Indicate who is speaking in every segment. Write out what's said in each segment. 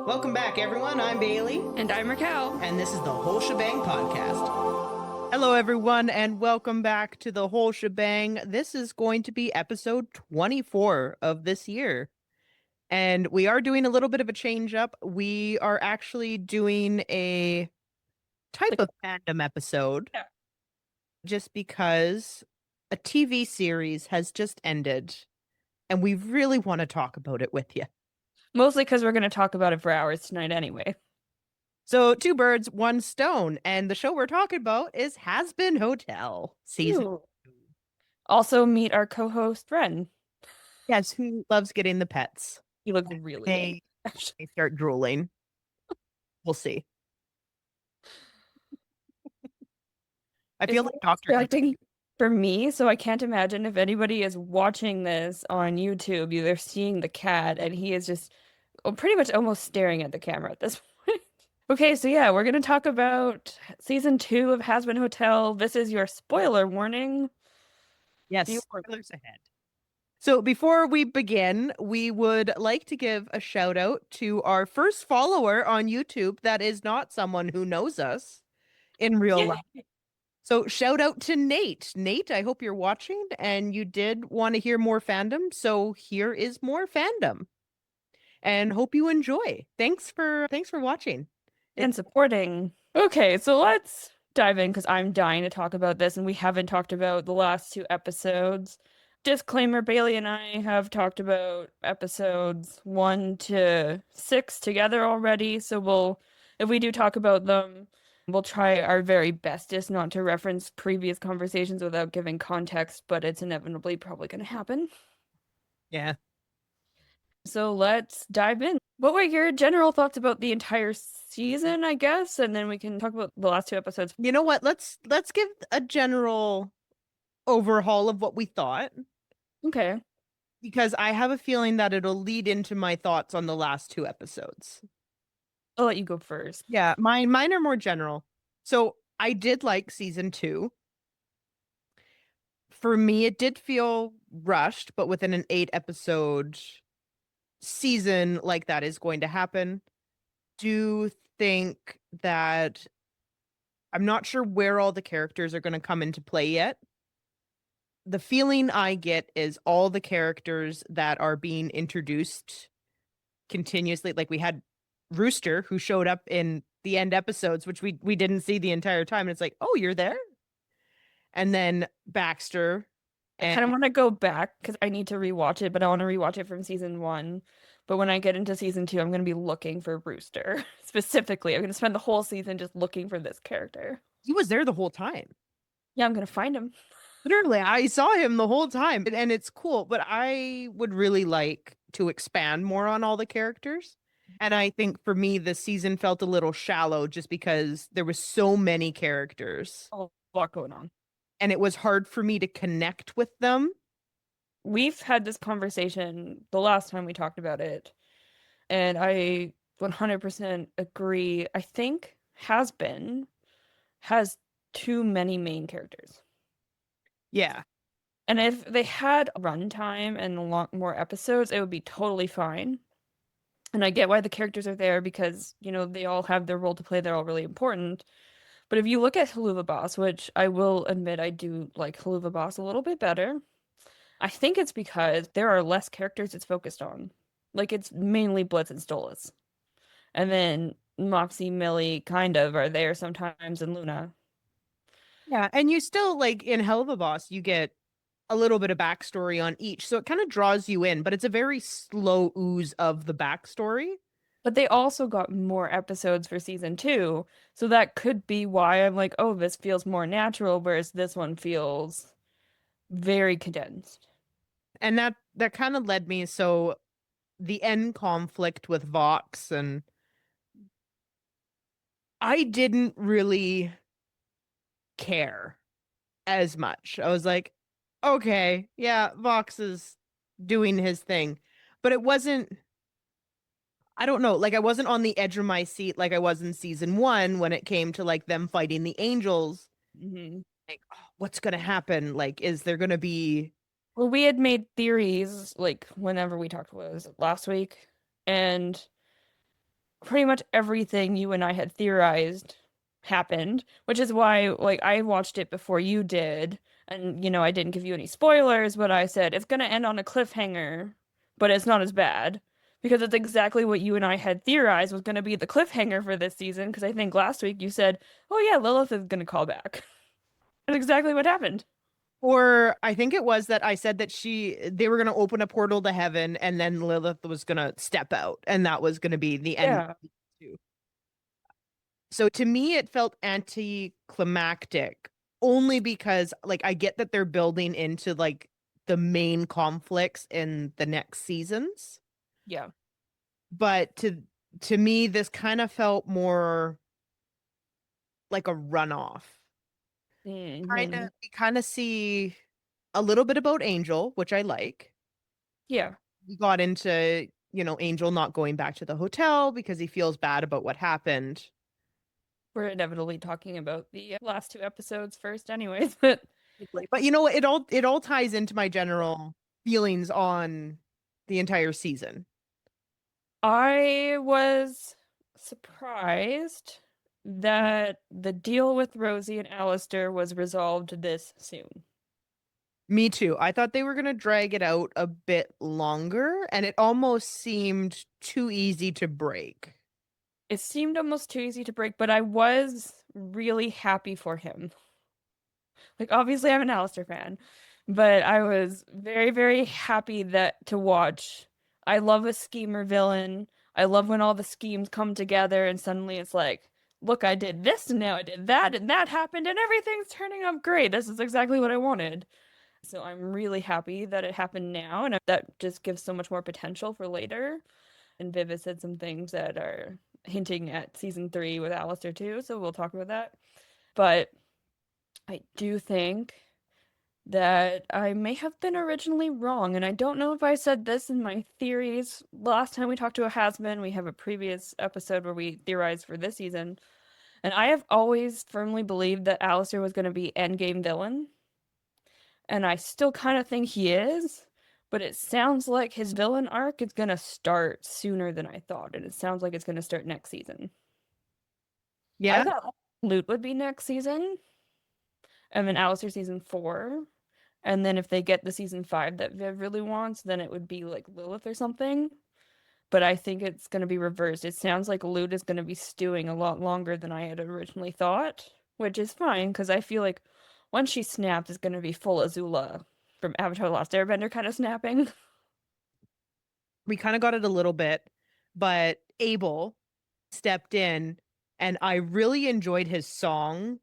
Speaker 1: Welcome back, everyone. I'm Bailey.
Speaker 2: And I'm Raquel.
Speaker 1: And this is the Whole Shebang Podcast. Hello, everyone, and welcome back to the Whole Shebang. This is going to be episode 24 of this year. And we are doing a little bit of a change up. We are actually doing a type of fandom episode.
Speaker 2: Yeah.
Speaker 1: Just because a TV series has just ended. And we really want to talk about it with you.
Speaker 2: Mostly because we're going to talk about it for hours tonight anyway.
Speaker 1: So, two birds, one stone. And the show we're talking about is Hazbin Hotel season.
Speaker 2: Ooh. Also meet our co-host, Ren.
Speaker 1: Yes, who loves getting the pets.
Speaker 2: He looks really
Speaker 1: good. They start drooling. We'll see. I feel like Dr.
Speaker 2: Acting for me, so I can't imagine if anybody is watching this on YouTube, they're seeing the cat and he is just pretty much almost staring at the camera at this point. Okay, so yeah, we're going to talk about season 2 of Hazbin Hotel. This is your spoiler warning.
Speaker 1: Yes, spoilers ahead. So before we begin, we would like to give a shout out to our first follower on YouTube that is not someone who knows us in real life. So shout out to Nate. Nate, I hope you're watching and you did want to hear more fandom. So here is more fandom. And hope you enjoy. Thanks for watching
Speaker 2: and supporting. Okay, so let's dive in because I'm dying to talk about this and we haven't talked about the last 2 episodes. Disclaimer, Bailey and I have talked about episodes 1 to 6 together already, so if we do talk about them, we'll try our very bestest not to reference previous conversations without giving context, but it's inevitably probably going to happen.
Speaker 1: Yeah.
Speaker 2: So let's dive in. What were your general thoughts about the entire season, I guess, and then we can talk about the last 2 episodes.
Speaker 1: You know what? Let's give a general overhaul of what we thought.
Speaker 2: Okay.
Speaker 1: Because I have a feeling that it'll lead into my thoughts on the last 2 episodes.
Speaker 2: I'll let you go first.
Speaker 1: Yeah, mine are more general. So I did like season 2. For me, it did feel rushed, but within an 8-episode season like that is going to happen. Do think that I'm not sure where all the characters are going to come into play yet. The feeling I get is all the characters that are being introduced continuously, like we had Rooster who showed up in the end episodes, which we didn't see the entire time. And it's like, oh, you're there. And then Baxter.
Speaker 2: I kind of want to go back because I need to rewatch it, but I want to rewatch it from season 1. But when I get into season 2, I'm going to be looking for Rooster specifically. I'm going to spend the whole season just looking for this character.
Speaker 1: He was there the whole time.
Speaker 2: Yeah, I'm going to find him.
Speaker 1: Literally, I saw him the whole time, and it's cool. But I would really like to expand more on all the characters. And I think for me, the season felt a little shallow just because there was so many characters.
Speaker 2: A lot going on.
Speaker 1: And it was hard for me to connect with them.
Speaker 2: We've had this conversation the last time we talked about it. And I 100% agree. I think has too many main characters.
Speaker 1: Yeah.
Speaker 2: And if they had runtime and a lot more episodes, it would be totally fine. And I get why the characters are there because, they all have their role to play. They're all really important. But if you look at Helluva Boss, which I will admit I do like Helluva Boss a little bit better, I think it's because there are less characters it's focused on. Like, it's mainly Blitz and Stolas. And then Moxie, Millie kind of are there sometimes, and Luna.
Speaker 1: Yeah, and you still, like, in Helluva Boss, you get a little bit of backstory on each, so it kind of draws you in, but it's a very slow ooze of the backstory.
Speaker 2: But they also got more episodes for season 2, so that could be why I'm like, oh, this feels more natural, whereas this one feels very condensed.
Speaker 1: And that kind of led me, so the end conflict with Vox, and I didn't really care as much. I was like, okay, yeah, Vox is doing his thing. But it wasn't, I don't know, like I wasn't on the edge of my seat like I was in season 1 when it came to like them fighting the angels.
Speaker 2: Mm-hmm.
Speaker 1: Like, oh, what's gonna happen? Like, is there gonna be...
Speaker 2: Well, we had made theories like whenever we talked, was it last week? And pretty much everything you and I had theorized happened, which is why like I watched it before you did, and I didn't give you any spoilers, but I said it's gonna end on a cliffhanger, but it's not as bad because it's exactly what you and I had theorized was gonna be the cliffhanger for this season. Because I think last week you said, "Oh yeah, Lilith is gonna call back." That's exactly what happened.
Speaker 1: Or I think it was that I said that they were going to open a portal to heaven and then Lilith was going to step out and that was going to be the end.
Speaker 2: Yeah.
Speaker 1: So to me, it felt anticlimactic only because like I get that they're building into like the main conflicts in the next seasons,
Speaker 2: Yeah.
Speaker 1: but to me, this kind of felt more like a runoff.
Speaker 2: Hmm.
Speaker 1: We kind of see a little bit about Angel, which I like.
Speaker 2: Yeah.
Speaker 1: We got into, Angel not going back to the hotel because he feels bad about what happened.
Speaker 2: We're inevitably talking about the last two episodes first, anyways, but
Speaker 1: But you know what? It all ties into my general feelings on the entire season.
Speaker 2: I was surprised that the deal with Rosie and Alistair was resolved this soon.
Speaker 1: Me too. I thought they were going to drag it out a bit longer, and it almost seemed too easy to break.
Speaker 2: It seemed almost too easy to break, but I was really happy for him. Like, obviously, I'm an Alistair fan, but I was very, very happy that to watch. I love a schemer villain. I love when all the schemes come together and suddenly it's like, look, I did this and now I did that and that happened and everything's turning out great. This is exactly what I wanted. So I'm really happy that it happened now, and that just gives so much more potential for later. And Viv has said some things that are hinting at season 3 with Alistair too, so we'll talk about that. But I do think that I may have been originally wrong, and I don't know if I said this in my theories. Last time we talked to a Hazbin, we have a previous episode where we theorized for this season, and I have always firmly believed that Alistair was going to be endgame villain, and I still kind of think he is, but it sounds like his villain arc is going to start sooner than I thought, and it sounds like it's going to start next season. I
Speaker 1: Yeah.
Speaker 2: thought Loot would be next season, and then Alistair season 4. And then if they get the season 5 that Viv really wants, then it would be like Lilith or something. But I think it's going to be reversed. It sounds like Lute is going to be stewing a lot longer than I had originally thought, which is fine because I feel like once she snaps, it's going to be full Azula from Avatar: The Last Airbender kind of snapping.
Speaker 1: We kind of got it a little bit, but Abel stepped in and I really enjoyed his song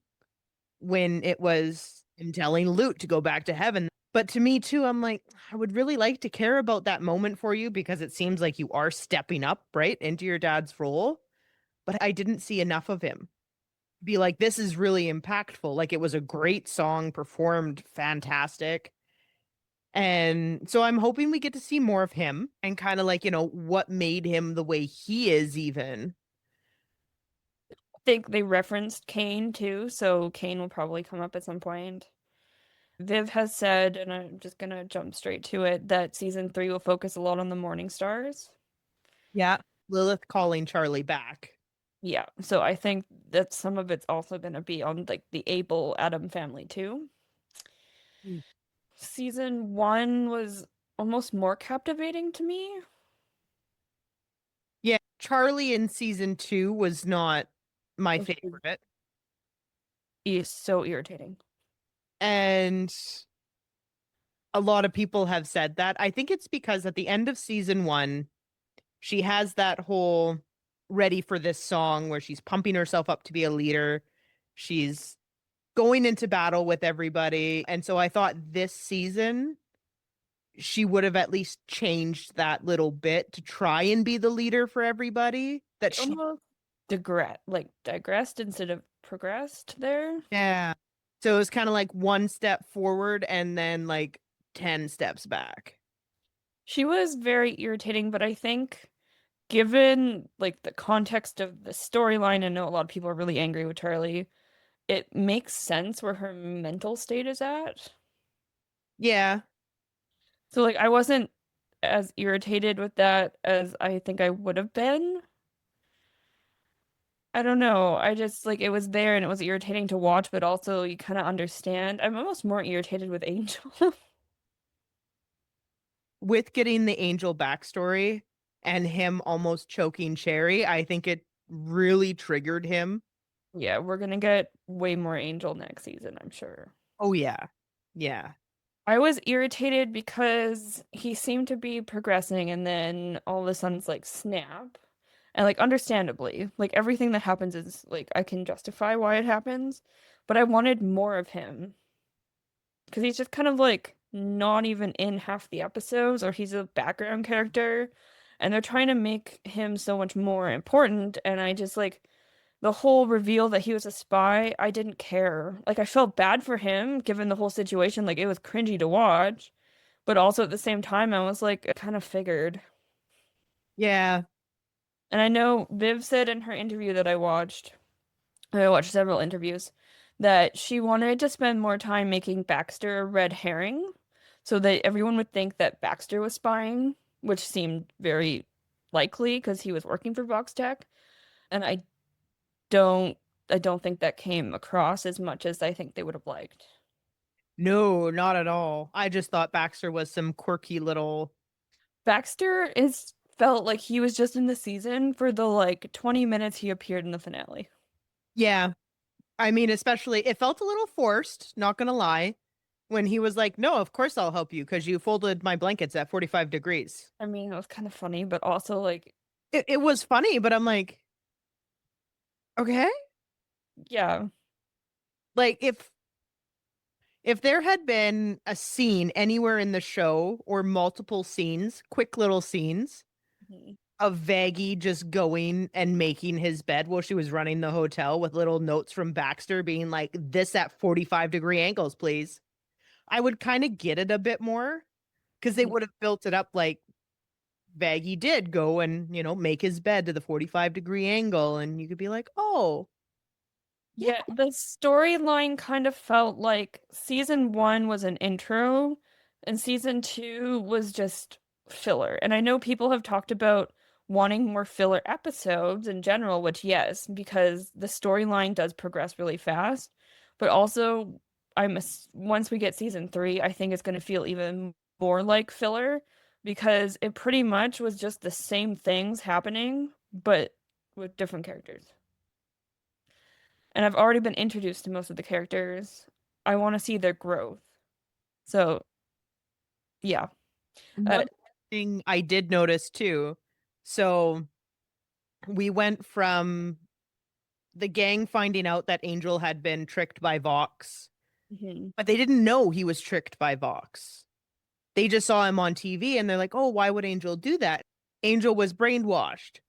Speaker 1: when it was him telling Luke to go back to heaven. But to me too, I'm like, I would really like to care about that moment for you because it seems like you are stepping up, right, into your dad's role. But I didn't see enough of him. Be like, this is really impactful. Like it was a great song, performed fantastic. And so I'm hoping we get to see more of him and kind of like, what made him the way he is, even.
Speaker 2: I think they referenced Kane too, so Kane will probably come up at some point. Viv has said, and I'm just gonna jump straight to it, that season 3 will focus a lot on the Morning Stars.
Speaker 1: Yeah. Lilith calling Charlie back.
Speaker 2: Yeah, so I think that some of it's also gonna be on like the Abel Adam family too.
Speaker 1: Mm.
Speaker 2: Season 1 was almost more captivating to me.
Speaker 1: Yeah. Charlie in season 2 was not my
Speaker 2: Which
Speaker 1: favorite.
Speaker 2: is so irritating.
Speaker 1: And a lot of people have said that. I think it's because at the end of season 1, she has that whole ready for this song where she's pumping herself up to be a leader. She's going into battle with everybody. And so I thought this season she would have at least changed that little bit to try and be the leader for everybody. That she
Speaker 2: Almost digressed instead of progressed there.
Speaker 1: Yeah. So it was kind of like one step forward and then like 10 steps back.
Speaker 2: She was very irritating, but I think given like the context of the storyline, I know a lot of people are really angry with Charlie. It makes sense where her mental state is at.
Speaker 1: Yeah.
Speaker 2: So like I wasn't as irritated with that as I think I would have been. I don't know. I just like it was there and it was irritating to watch, but also you kind of understand. I'm almost more irritated with Angel.
Speaker 1: With getting the Angel backstory and him almost choking Cherry, I think it really triggered him.
Speaker 2: Yeah, we're gonna get way more Angel next season, I'm sure.
Speaker 1: Oh yeah. Yeah.
Speaker 2: I was irritated because he seemed to be progressing and then all of a sudden it's like snap. And like understandably, like everything that happens is like I can justify why it happens, but I wanted more of him because he's just kind of like not even in half the episodes or he's a background character and they're trying to make him so much more important and I just like the whole reveal that he was a spy, I didn't care. Like I felt bad for him given the whole situation, like it was cringy to watch, but also at the same time I was like I kind of figured.
Speaker 1: Yeah.
Speaker 2: And I know Viv said in her interview that I watched several interviews, that she wanted to spend more time making Baxter a red herring so that everyone would think that Baxter was spying, which seemed very likely because he was working for Vox Tech. And don't I don't think that came across as much as I think they would have liked.
Speaker 1: No, not at all. I just thought Baxter was some quirky little.
Speaker 2: Baxter is felt like he was just in the season for the like 20 minutes he appeared in the finale.
Speaker 1: Yeah. I mean, especially it felt a little forced, not gonna lie, when he was like, "No, of course I'll help you because you folded my blankets at 45 degrees."
Speaker 2: I mean, it was kind of funny, but also like,
Speaker 1: It was funny, but I'm like, okay.
Speaker 2: yeah.
Speaker 1: Like if there had been a scene anywhere in the show or multiple scenes, quick little scenes
Speaker 2: Mhm.
Speaker 1: of Vaggie just going and making his bed while she was running the hotel with little notes from Baxter being like, this at 45-degree angles, please. I would kind of get it a bit more because they would have built it up like Vaggie did go and, make his bed to the 45-degree angle. And you could be like, oh, yeah,
Speaker 2: Yeah, the storyline kind of felt like season one was an intro and season two was just filler. And I know people have talked about wanting more filler episodes in general, which yes, because the storyline does progress really fast. But also, once we get season three, I think it's going to feel even more like filler because it pretty much was just the same things happening, but with different characters. And I've already been introduced to most of the characters. I want to see their growth. So, yeah. Uh,
Speaker 1: one thing I did notice too. So we went from the gang finding out that Angel had been tricked by Vox,
Speaker 2: mhm.
Speaker 1: but they didn't know he was tricked by Vox. They just saw him on TV and they're like, oh, why would Angel do that? Angel was brainwashed.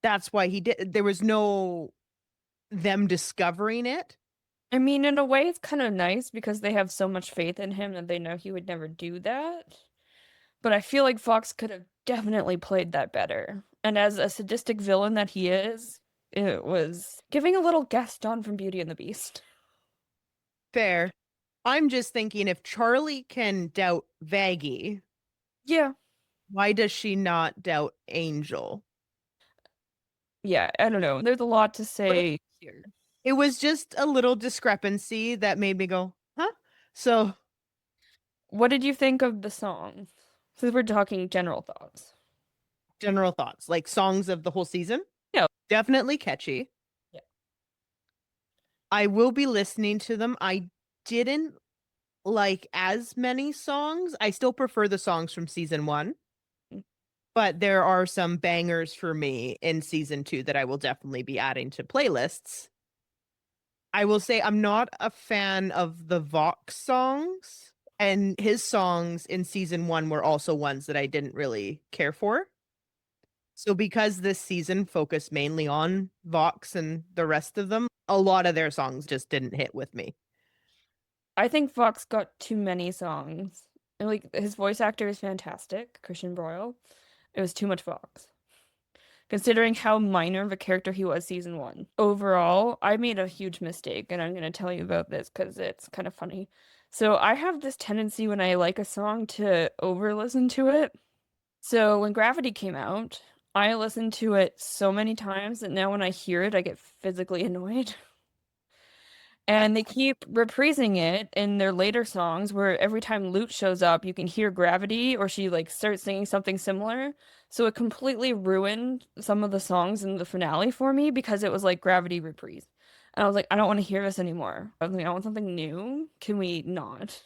Speaker 1: That's why he did. There was no them discovering it.
Speaker 2: I mean, in a way, it's kind of nice because they have so much faith in him that they know he would never do that. But I feel like Fox could have definitely played that better. And as a sadistic villain that he is, it was giving a little Gaston from Beauty and the Beast.
Speaker 1: Fair. I'm just thinking if Charlie can doubt Vaggie,
Speaker 2: Yeah.
Speaker 1: why does she not doubt Angel?
Speaker 2: Yeah, I don't know. There's a lot to say here.
Speaker 1: It was just a little discrepancy that made me go, huh? So,
Speaker 2: What did you think of the song? Since we're talking general thoughts.
Speaker 1: general thoughts like songs of the whole season,
Speaker 2: Yeah.
Speaker 1: definitely catchy.
Speaker 2: Yeah.
Speaker 1: I will be listening to them. I didn't like as many songs. I still prefer the songs from season one, but there are some bangers for me in season two that I will definitely be adding to playlists. I will say I'm not a fan of the Vox songs, and his songs in season one were also ones that I didn't really care for. So because this season focused mainly on Vox and the rest of them, a lot of their songs just didn't hit with me.
Speaker 2: I think Fox got too many songs. And, like his voice actor is fantastic, Christian Broyle. It was too much Fox, considering how minor of a character he was season one. Overall, I made a huge mistake, and I'm gonna tell you about this because it's kind of funny. So I have this tendency when I like a song to over listen to it. So when Gravity came out, I listened to it so many times that now when I hear it, I get physically annoyed. And they keep reprising it in their later songs where every time Lute shows up, you can hear Gravity or she like starts singing something similar. So it completely ruined some of the songs in the finale for me because it was like Gravity reprise. And I was like, I don't want to hear this anymore. I was like, I want something new. Can we not?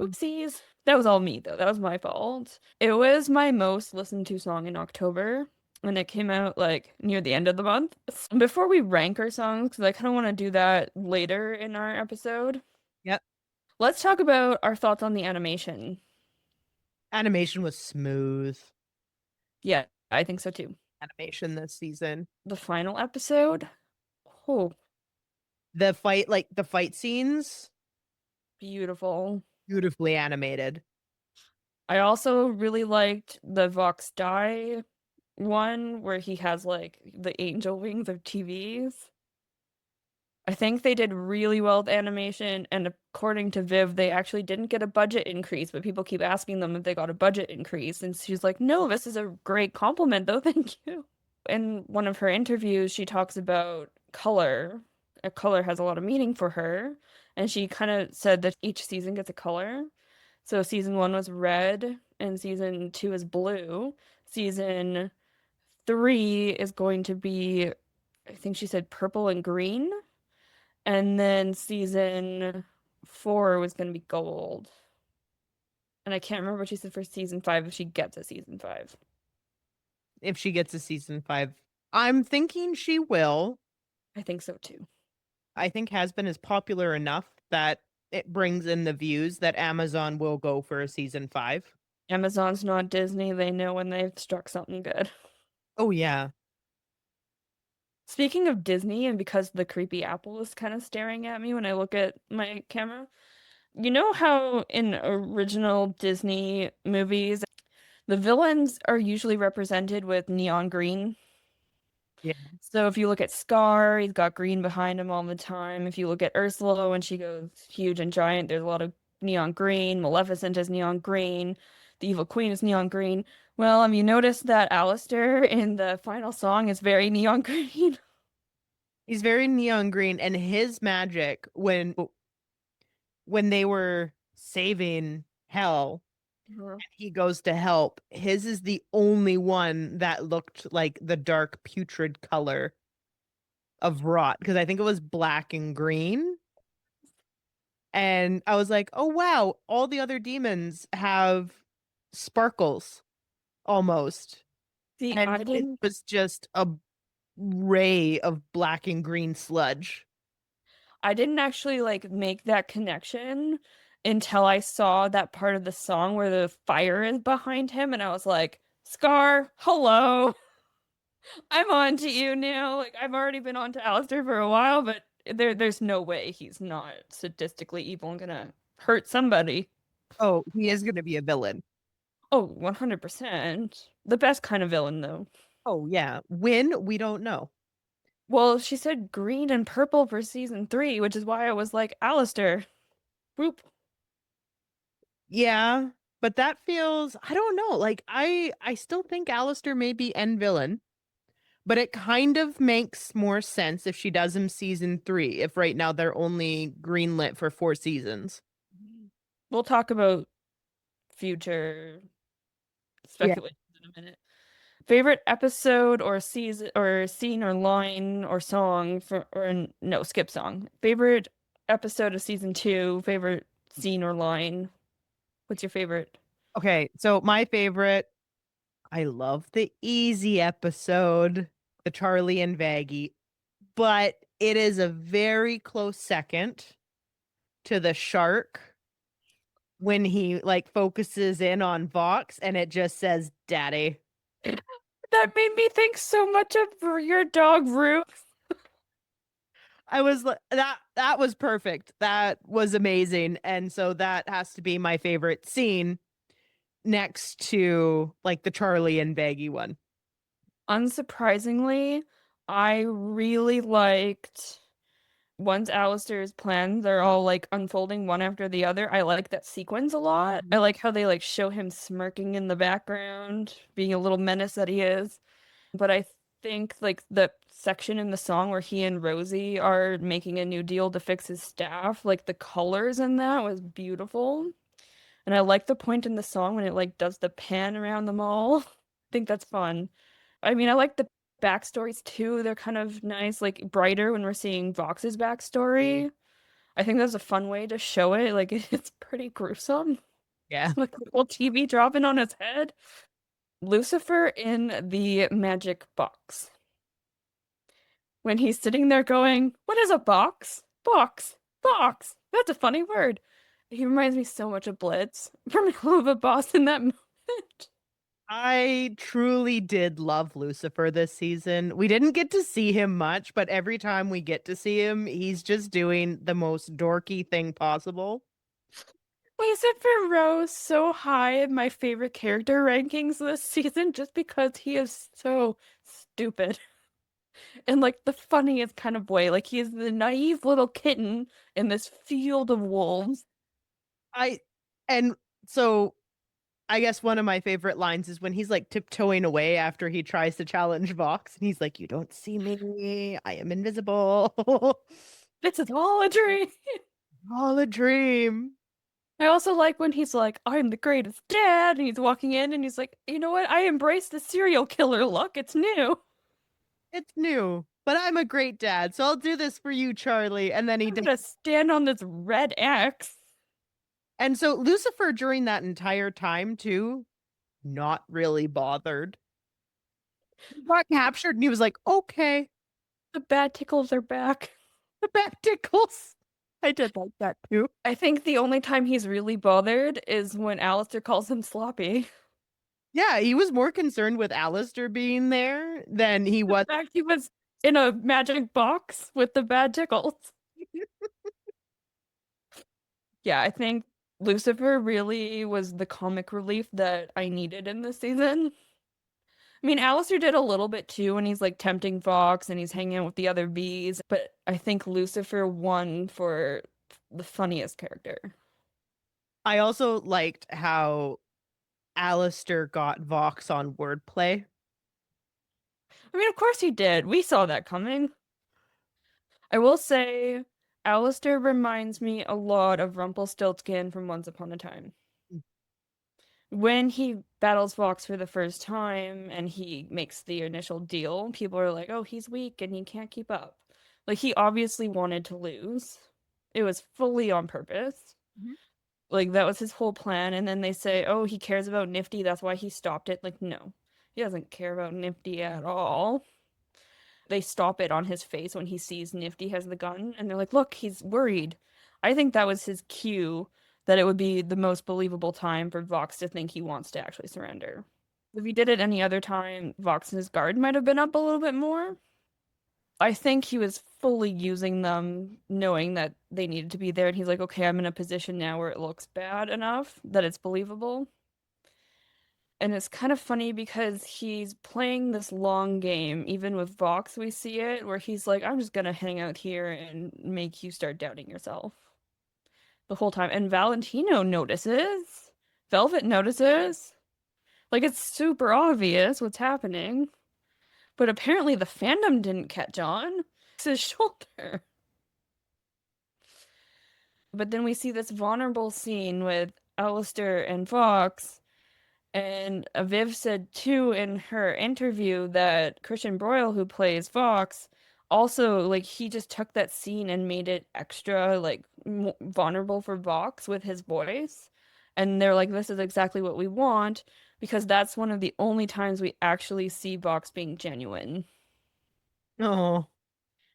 Speaker 2: Oopsies. That was all me though. That was my fault. It was my most listened to song in October. And it came out like near the end of the month. Before we rank our songs, because I kind of want to do that later in our episode,
Speaker 1: Yep.
Speaker 2: let's talk about our thoughts on the animation.
Speaker 1: Animation was smooth.
Speaker 2: Yeah, I think so too.
Speaker 1: Animation this season.
Speaker 2: The final episode, oh,
Speaker 1: The fight scenes,
Speaker 2: beautiful.
Speaker 1: beautifully animated.
Speaker 2: I also really liked the Vox Die one where he has like the angel wings of TVs. I think they did really well with animation, and according to Viv, they actually didn't get a budget increase, but people keep asking them if they got a budget increase, and she's like, "No, this is a great compliment, though, thank you." In one of her interviews, she talks about color. A color has a lot of meaning for her, and she kind of said that each season gets a color. So season one was red, and season two is blue. Season three is going to be, I think she said purple and green. And then season four was going to be gold. And I can't remember what she said for season five if she gets a season five.
Speaker 1: If she gets a season 5, I'm thinking she will.
Speaker 2: I think so too.
Speaker 1: I think Hazbin is popular enough that it brings in the views that Amazon will go for a season 5.
Speaker 2: Amazon's not Disney. They know when they've struck something good.
Speaker 1: Oh yeah.
Speaker 2: Speaking of Disney, and because the creepy apple is kind of staring at me when I look at my camera, you know how in original Disney movies, the villains are usually represented with neon green?
Speaker 1: Yeah.
Speaker 2: So if you look at Scar, he's got green behind him all the time. If you look at Ursula when she goes huge and giant, there's a lot of neon green. Maleficent is neon green. The Evil Queen is neon green. Well, you notice that Alistair in the final song is very neon green.
Speaker 1: He's very neon green, and his magic when they were saving Hell,
Speaker 2: Mhm.
Speaker 1: he goes to help. His is the only one that looked like the dark putrid color of rot, because I think it was black and green. And I was like, oh wow, all the other demons have sparkles almost.
Speaker 2: See,
Speaker 1: And
Speaker 2: I
Speaker 1: it
Speaker 2: didn't
Speaker 1: was just a ray of black and green sludge.
Speaker 2: I didn't actually like make that connection until I saw that part of the song where the fire is behind him and I was like, Scar, hello. I'm on to you now. Like I've already been on to Alistair for a while, but there's no way he's not sadistically evil and gonna hurt somebody.
Speaker 1: Oh, he is going to be a villain.
Speaker 2: Oh, 100%. The best kind of villain though.
Speaker 1: Oh, yeah. When? We don't know.
Speaker 2: Well, she said green and purple for season three, which is why I was like, Alistair. Whoop.
Speaker 1: Yeah, but that feels, I don't know. Like I still think Alistair may be end villain, but it kind of makes more sense if she does him season 3, if right now they're only greenlit for 4 seasons.
Speaker 2: We'll talk about future
Speaker 1: Yeah.
Speaker 2: speculations in a minute. Favorite episode or season or scene or line or song for or no, skip song. Favorite episode of season two, favorite scene or line. What's your favorite?
Speaker 1: Okay, so my favorite, I love the easy episode, the Charlie and Vaggie, but it is a very close second to the shark when he like focuses in on Vox and it just says daddy.
Speaker 2: That made me think so much of your dog Ruth.
Speaker 1: I was like that was perfect. That was amazing. And so that has to be my favorite scene next to like the Charlie and Baggy one.
Speaker 2: Unsurprisingly, I really liked once Alistair's plans are all like unfolding one after the other, I like that sequence a lot. I like how they like show him smirking in the background, being a little menace that he is. But I think like the section in the song where he and Rosie are making a new deal to fix his staff, like the colors in that was beautiful. And I like the point in the song when it like does the pan around the mall. I think that's fun. I mean, I like the backstories too. They're kind of nice, like brighter when we're seeing Vox's backstory. I think that's a fun way to show it. Like it's pretty gruesome.
Speaker 1: Yeah.
Speaker 2: Like the whole TV dropping on his head. Lucifer in the magic box. When he's sitting there going, "What is a box? Box, box." That's a funny word. He reminds me so much of Blitz from Helluva Boss in that moment.
Speaker 1: I truly did love Lucifer this season. We didn't get to see him much, but every time we get to see him, he's just doing the most dorky thing possible.
Speaker 2: Lucifer rose so high in my favorite character rankings this season just because he is so stupid. In like the funniest kind of way. Like he is the naive little kitten in this field of wolves.
Speaker 1: I and so I guess one of my favorite lines is when he's like tiptoeing away after he tries to challenge Vox and he's like, "You don't see me. I am invisible."
Speaker 2: This is all a dream.
Speaker 1: All a dream.
Speaker 2: I also like when he's like, "I'm the greatest dad," and he's walking in and he's like, "You know what? I embrace the serial killer look. It's new.
Speaker 1: It's new, but I'm a great dad, so I'll do this for you, Charlie. And then he
Speaker 2: I'm
Speaker 1: does.
Speaker 2: gonna stand on this red X."
Speaker 1: And so Lucifer during that entire time too, not really bothered. He got captured and he was like, "Okay,
Speaker 2: The bad tickles are back.
Speaker 1: the back tickles." I did like that too.
Speaker 2: I think the only time he's really bothered is when Alistair calls him sloppy.
Speaker 1: Yeah, he was more concerned with Alistair being there than he
Speaker 2: The
Speaker 1: was.
Speaker 2: fact he was in a magic box with the bad tickles. Yeah, I think Lucifer really was the comic relief that I needed in this season. I mean, Alistair did a little bit too, and he's like tempting Fox and he's hanging out with the other bees, but I think Lucifer won for the funniest character.
Speaker 1: I also liked how Alistair got Vox on wordplay.
Speaker 2: I mean, of course he did. We saw that coming. I will say, Alistair reminds me a lot of Rumpelstiltskin from Once Upon a Time. When he battles Vox for the first time and he makes the initial deal, people are like, "Oh, he's weak and he can't keep up." Like, he obviously wanted to lose. It was fully on purpose.
Speaker 1: Mhm.
Speaker 2: Like, that was his whole plan. And then they say, "Oh, he cares about Nifty. That's why he stopped it." Like, no, he doesn't care about Nifty at all. They stop it on his face when he sees Nifty has the gun. And they're like, "Look, he's worried." I think that was his cue that it would be the most believable time for Vox to think he wants to actually surrender. If he did it any other time, Vox and his guard might have been up a little bit more. I think he was fully using them, knowing that they needed to be there. And he's like, "Okay, I'm in a position now where it looks bad enough that it's believable." And it's kind of funny because he's playing this long game. Even with Vox, we see it where he's like, "I'm just gonna hang out here and make you start doubting yourself." The whole time. And Valentino notices. Velvet notices. Like, it's super obvious what's happening. But apparently the fandom didn't catch on. It's his shoulder. But then we see this vulnerable scene with Alistair and Fox. And Aviv said too in her interview that Christian Broyle, who plays Fox, also like he just took that scene and made it extra like vulnerable for Vox with his voice. And they're like, "This is exactly what we want," because that's one of the only times we actually see Vox being genuine,
Speaker 1: Oh,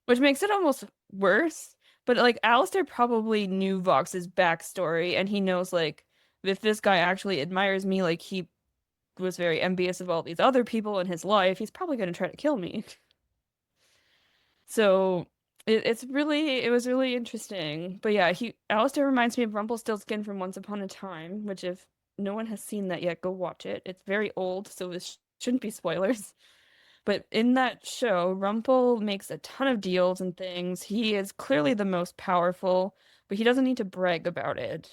Speaker 2: which makes it almost worse. But like Alistair probably knew Vox's backstory and he knows like if this guy actually admires me, like he was very envious of all these other people in his life, he's probably going to try to kill me. So it was really interesting. But yeah, Alistair reminds me of Rumpelstiltskin from Once Upon a Time, which if no one has seen that yet, go watch it. It's very old, so this shouldn't be spoilers. But in that show, Rumpel makes a ton of deals and things. He is clearly the most powerful, but he doesn't need to brag about it.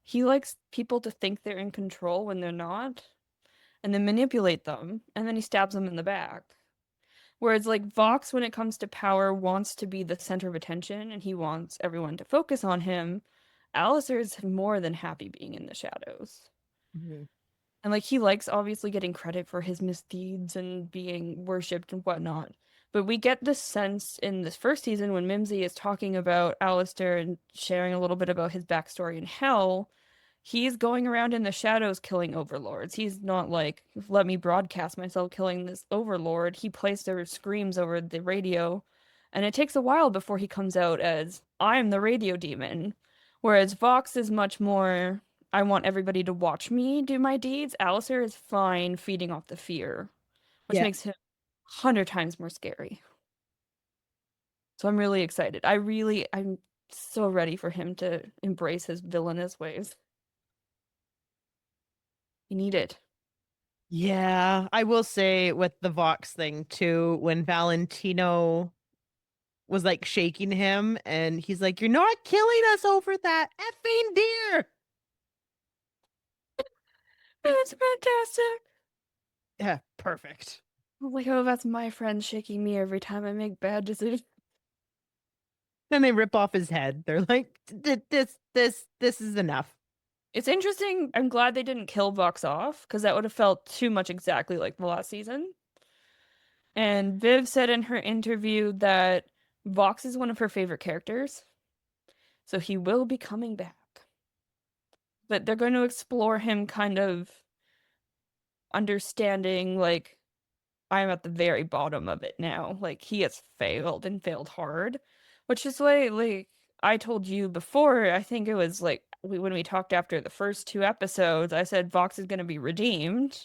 Speaker 2: He likes people to think they're in control when they're not, and then manipulate them, and then he stabs them in the back. Whereas, like, Vox, when it comes to power, wants to be the center of attention and he wants everyone to focus on him. Alistair is more than happy being in the shadows.
Speaker 1: Mhm.
Speaker 2: And, like, he likes obviously getting credit for his misdeeds and being worshipped and whatnot. But we get this sense in this first season when Mimsy is talking about Alistair and sharing a little bit about his backstory in Hell. He's going around in the shadows killing overlords. He's not like, let me broadcast myself killing this overlord. He plays their screams over the radio, and it takes a while before he comes out as, I'm the radio demon. Whereas Vox is much more, I want everybody to watch me do my deeds. Alistair is fine feeding off the fear, which
Speaker 1: Yeah.
Speaker 2: makes him 100 times more scary. So I'm really excited. I'm so ready for him to embrace his villainous ways. You need it.
Speaker 1: Yeah, I will say with the Vox thing too, when Valentino was like shaking him and he's like, "You're not killing us over that effing deer."
Speaker 2: That's fantastic.
Speaker 1: Yeah, perfect.
Speaker 2: I'm like, oh, that's my friend shaking me every time I make bad decisions.
Speaker 1: Then they rip off his head. They're like, This is enough."
Speaker 2: It's interesting. I'm glad they didn't kill Vox off because that would have felt too much exactly like the last season. And Viv said in her interview that Vox is one of her favorite characters, so he will be coming back. But they're going to explore him kind of understanding, like, I'm at the very bottom of it now. Like, he has failed and failed hard, which is why, like, I told you before, I think it was like when we talked after the first two episodes, I said Vox is going to be redeemed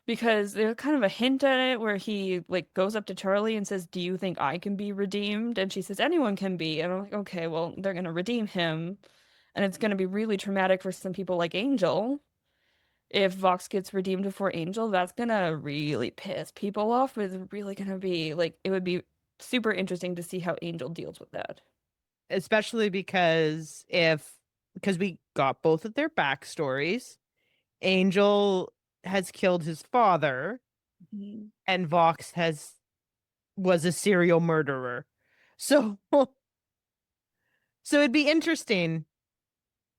Speaker 2: because there's kind of a hint at it where he like goes up to Charlie and says, "Do you think I can be redeemed?" And she says, "Anyone can be." And I'm like, okay, well, they're going to redeem him, and it's going to be really traumatic for some people like Angel. If Vox gets redeemed before Angel, that's gonna really piss people off. It's really gonna be like, it would be super interesting to see how Angel deals with that.
Speaker 1: Especially because we got both of their backstories. Angel has killed his father,
Speaker 2: Mhm.
Speaker 1: and Vox has was a serial murderer. So so it'd be interesting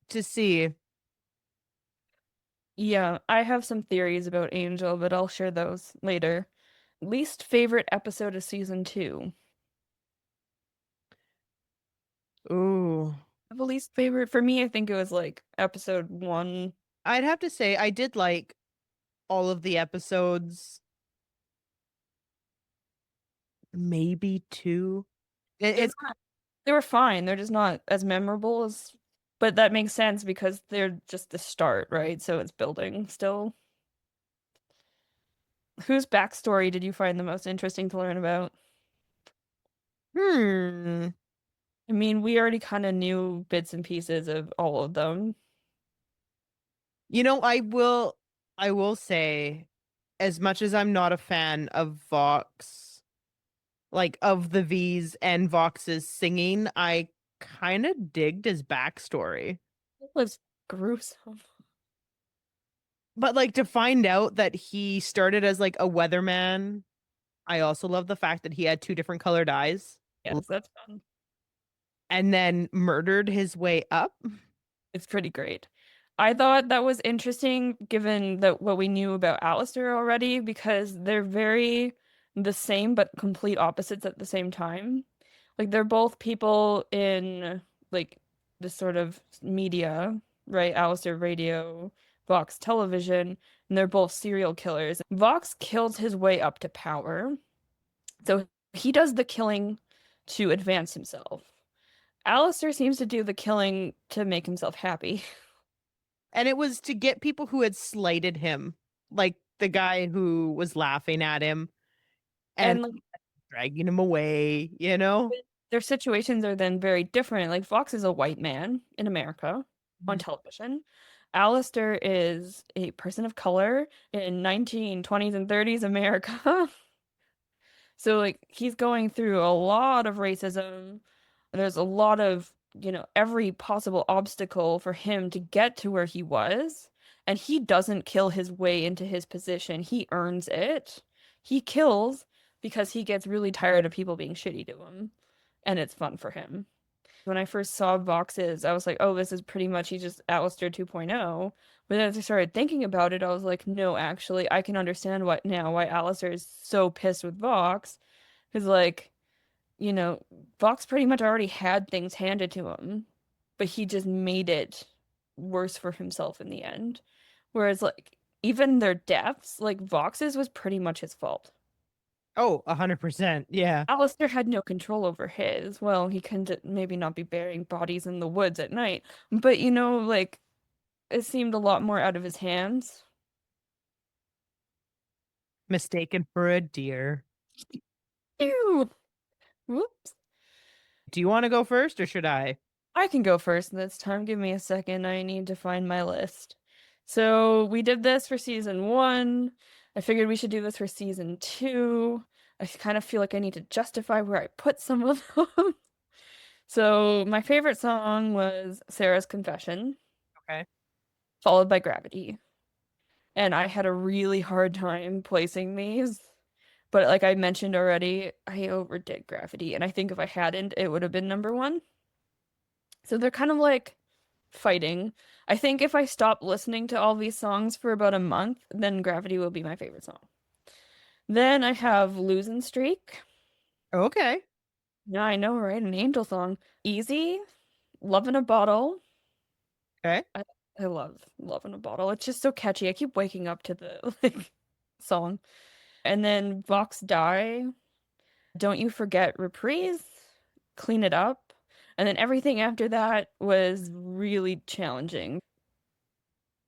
Speaker 1: to see.
Speaker 2: Yeah, I have some theories about Angel, but I'll share those later. Least favorite episode of season two.
Speaker 1: Ooh.
Speaker 2: I have a least favorite for me. I think it was like episode one.
Speaker 1: I'd have to say I did like all of the episodes, maybe two.
Speaker 2: They're
Speaker 1: It's
Speaker 2: not, they were fine. They're just not as memorable as, but that makes sense because they're just the start, right? So it's building still. Whose backstory did you find the most interesting to learn about?
Speaker 1: hmm.
Speaker 2: I mean, we already kind of knew bits and pieces of all of them.
Speaker 1: You know, I will say, as much as I'm not a fan of Vox, like of the V's and Vox's singing, I kind of digged his backstory.
Speaker 2: It was gruesome.
Speaker 1: But like to find out that he started as like a weatherman, I also love the fact that he had two different colored eyes
Speaker 2: Yes, that's fun.
Speaker 1: and then murdered his way up.
Speaker 2: It's pretty great. I thought that was interesting given that what we knew about Alistair already, because they're very the same but complete opposites at the same time. Like they're both people in like this sort of media, right? Alistair radio, Vox television, and they're both serial killers. Vox kills his way up to power. So he does the killing to advance himself. Alistair seems to do the killing to make himself happy.
Speaker 1: And it was to get people who had slighted him, like the guy who was laughing at him and
Speaker 2: And like
Speaker 1: dragging him away, you know?
Speaker 2: their situations are then very different. Like Fox is a white man in America on
Speaker 1: Mhm.
Speaker 2: television. Alistair is a person of color in 1920s and 30s America. So like he's going through a lot of racism. There's a lot of, every possible obstacle for him to get to where he was. And he doesn't kill his way into his position. He earns it. He kills because he gets really tired of people being shitty to him. And it's fun for him. When I first saw Vox's, I was like, oh, this is pretty much he's just Alistair 2.0. But then as I started thinking about it, I was like, no, actually, I can understand why Alistair is so pissed with Vox. Because, like, Vox pretty much already had things handed to him, but he just made it worse for himself in the end. Whereas, like, even their deaths, like, Vox's was pretty much his fault.
Speaker 1: Oh, 100%. Yeah.
Speaker 2: Alistair had no control over his. Well, he can maybe not be burying bodies in the woods at night, but like it seemed a lot more out of his hands.
Speaker 1: Mistaken for a deer.
Speaker 2: Ew. Whoops.
Speaker 1: Do you want to go first or should I?
Speaker 2: I can go first this time. Give me a second. I need to find my list. So we did this for season 1. I figured we should do this for season 2. I kind of feel like I need to justify where I put some of them. So my favorite song was Sarah's Confession,
Speaker 1: Okay.
Speaker 2: followed by Gravity. And I had a really hard time placing these. But like I mentioned already, I overdid Gravity, and I think if I hadn't, it would have been number 1. So they're kind of like fighting. I think if I stop listening to all these songs for about a month, then Gravity will be my favorite song. Then I have Losing Streak.
Speaker 1: Okay.
Speaker 2: Yeah, I know, right? An Angel song. Easy. Love in a Bottle.
Speaker 1: Okay.
Speaker 2: I love Love in a Bottle. It's just so catchy. I keep waking up to the like song. And then Vox Die. Don't You Forget Reprise. Clean It Up. And then everything after that was really challenging.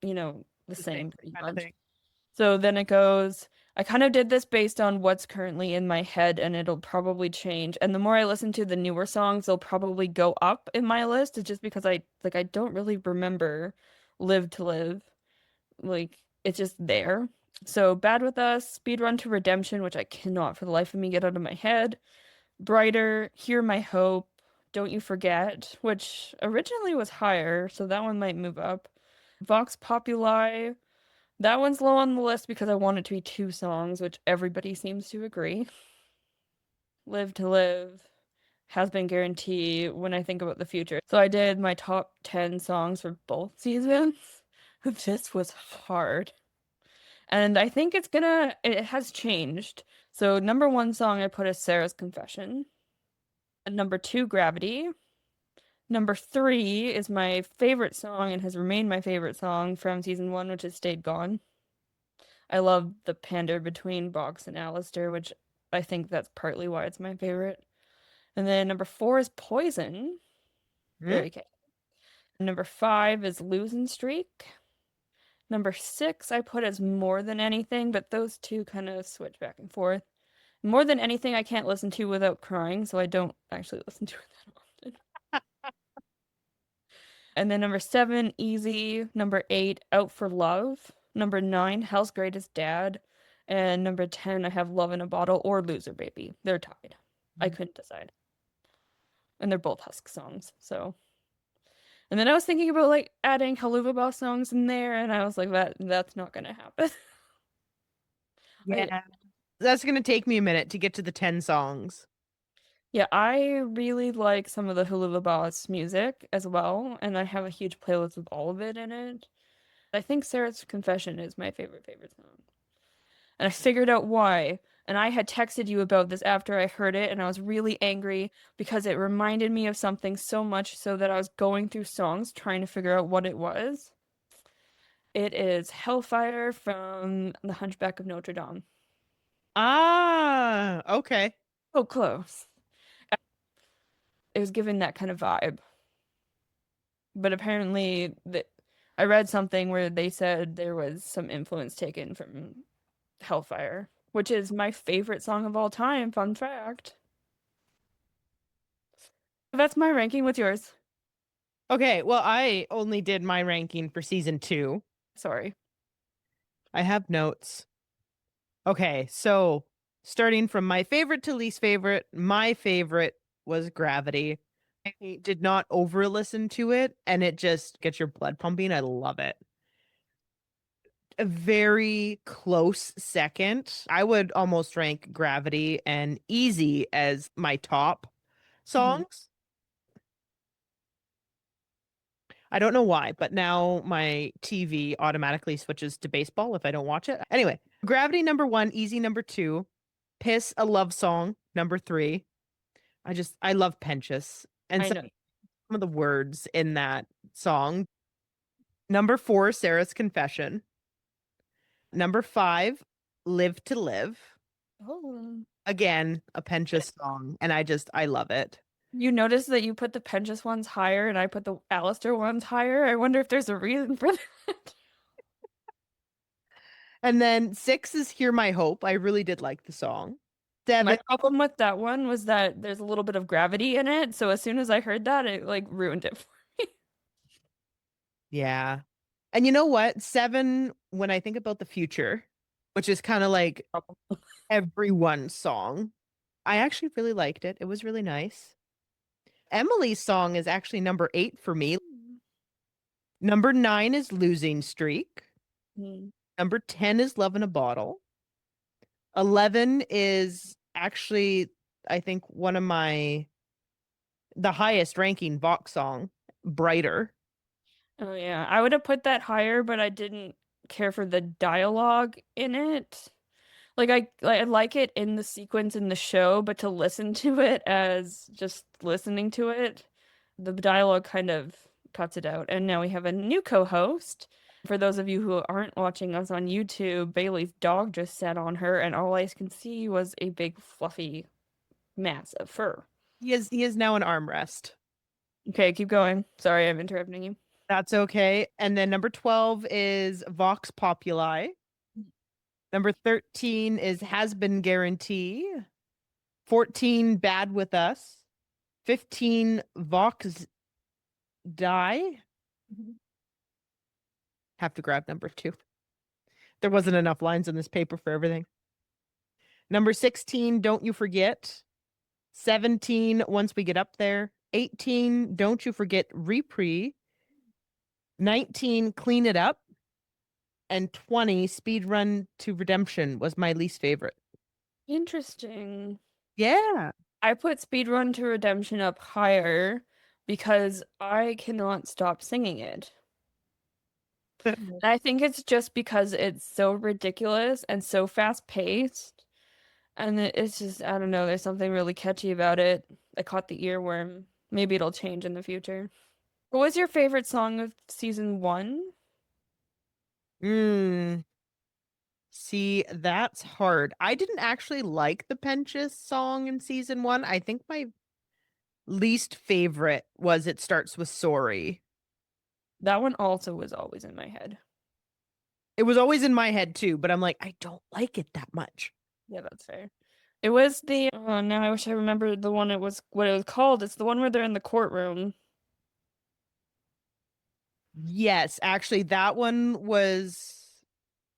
Speaker 2: The same pretty
Speaker 1: Kind of
Speaker 2: much.
Speaker 1: thing.
Speaker 2: So then it goes, I kind of did this based on what's currently in my head, and it'll probably change. And the more I listen to the newer songs, they'll probably go up in my list. It's just because I don't really remember Live to Live. Like it's just there. So Bad With Us, Speedrun to Redemption, which I cannot for the life of me get out of my head. Brighter, Hear My Hope, Don't You Forget, which originally was higher, so that one might move up. Vox Populi, that one's low on the list because I want it to be 2 songs, which everybody seems to agree. Live to Live has been guaranteed when I think about the future. So I did my top 10 songs for both seasons. This was hard. And I think it has changed. So number 1 song I put is Sarah's Confession. And number 2, Gravity. Number 3 is my favorite song and has remained my favorite song from season 1, which is Stayed Gone. I love the pander between Vox and Alistair, which I think that's partly why it's my favorite. And then number 4 is Poison. Very catchy. Number 5 is Losing Streak. Number 6 I put as More Than Anything, but those two kind of switch back and forth. More Than Anything I can't listen to without crying, so I don't actually listen to it that often. And then number 7, Easy. Number 8, Out for Love. Number 9, Hell's Greatest Dad. And number 10, I have Love in a Bottle or Loser Baby. They're tied. I couldn't decide. And they're both Husk songs, so. And then I was thinking about like adding Helluva Boss songs in there, and I was like, that's not gonna happen.
Speaker 1: Yeah. That's going to take me a minute to get to the 10 songs.
Speaker 2: Yeah, I really like some of the Helluva Boss music as well, and I have a huge playlist with all of it in it. I think Sarah's Confession is my favorite song. And I figured out why. And I had texted you about this after I heard it, and I was really angry because it reminded me of something so much so that I was going through songs trying to figure out what it was. It is Hellfire from The Hunchback of Notre Dame.
Speaker 1: Ah, okay.
Speaker 2: Oh, close. It was giving that kind of vibe. But apparently, I read something where they said there was some influence taken from Hellfire, which is my favorite song of all time. Fun fact. That's my ranking. What's yours?
Speaker 1: Okay, well, I only did my ranking for season 2.
Speaker 2: Sorry.
Speaker 1: I have notes. Okay, so starting from my favorite to least favorite, my favorite was Gravity. I did not over listen to it, and it just gets your blood pumping. I love it. A very close second. I would almost rank Gravity and Easy as my top songs. I don't know why, but now my TV automatically switches to baseball if I don't watch it. Anyway, Gravity number 1, Easy number 2, Piss a Love Song number 3. I love Penchus and
Speaker 2: I
Speaker 1: some
Speaker 2: know.
Speaker 1: of the words in that song. Number 4, Sarah's Confession. Number 5, Live to Live.
Speaker 2: Oh.
Speaker 1: Again, a Penchus song, and I love it.
Speaker 2: You notice that you put the Penchus ones higher and I put the Alistair ones higher. I wonder if there's a reason for that.
Speaker 1: And then 6 is Hear My Hope. I really did like the song.
Speaker 2: My
Speaker 1: 7,
Speaker 2: problem with that one was that there's a little bit of gravity in it, so as soon as I heard that, it like ruined it for me.
Speaker 1: yeah. And you know what? 7, when I think about the future, which is kind of like everyone's song, I actually really liked it. It was really nice. Emily's song is actually number 8 for me. Number 9 is Losing Streak.
Speaker 2: Mm.
Speaker 1: Number 10 is Love in a Bottle. 11 is actually, I think, the highest ranking Vox song, Brighter.
Speaker 2: Oh yeah, I would have put that higher, but I didn't care for the dialogue in it. Like I like it in the sequence in the show, but to listen to it as just listening to it, the dialogue kind of cuts it out. And now we have a new co-host. For those of you who aren't watching us on YouTube, Bailey's dog just sat on her, and all I can see was a big fluffy mass of fur.
Speaker 1: He is now an armrest.
Speaker 2: Okay, keep going. Sorry, I'm interrupting you.
Speaker 1: That's okay. And then number 12 is Vox Populi. Number 13 is Has Been Guarantee. 14, Bad With Us. 15, Vox Die. Have to grab number 2. There wasn't enough lines on this paper for everything. Number 16, Don't You Forget. 17, Once We Get Up There. 18, Don't You Forget Repri. 19, Clean It Up. And 20, Speed Run to Redemption was my least favorite.
Speaker 2: Interesting.
Speaker 1: Yeah.
Speaker 2: I put Speedrun to Redemption up higher because I cannot stop singing it. And I think it's just because it's so ridiculous and so fast-paced. And it's just, I don't know, there's something really catchy about it. I caught the earworm. Maybe it'll change in the future. What was your favorite song of season 1?
Speaker 1: See, that's hard. I didn't actually like the Penchus song in season 1. I think my least favorite was It Starts With Sorry.
Speaker 2: That one also was always in my head.
Speaker 1: It was always in my head too, but I'm like, I don't like it that much.
Speaker 2: Yeah, that's fair. It was the, oh, now I wish I remembered the one what it was called. It's the one where they're in the courtroom.
Speaker 1: Yes, actually, that one was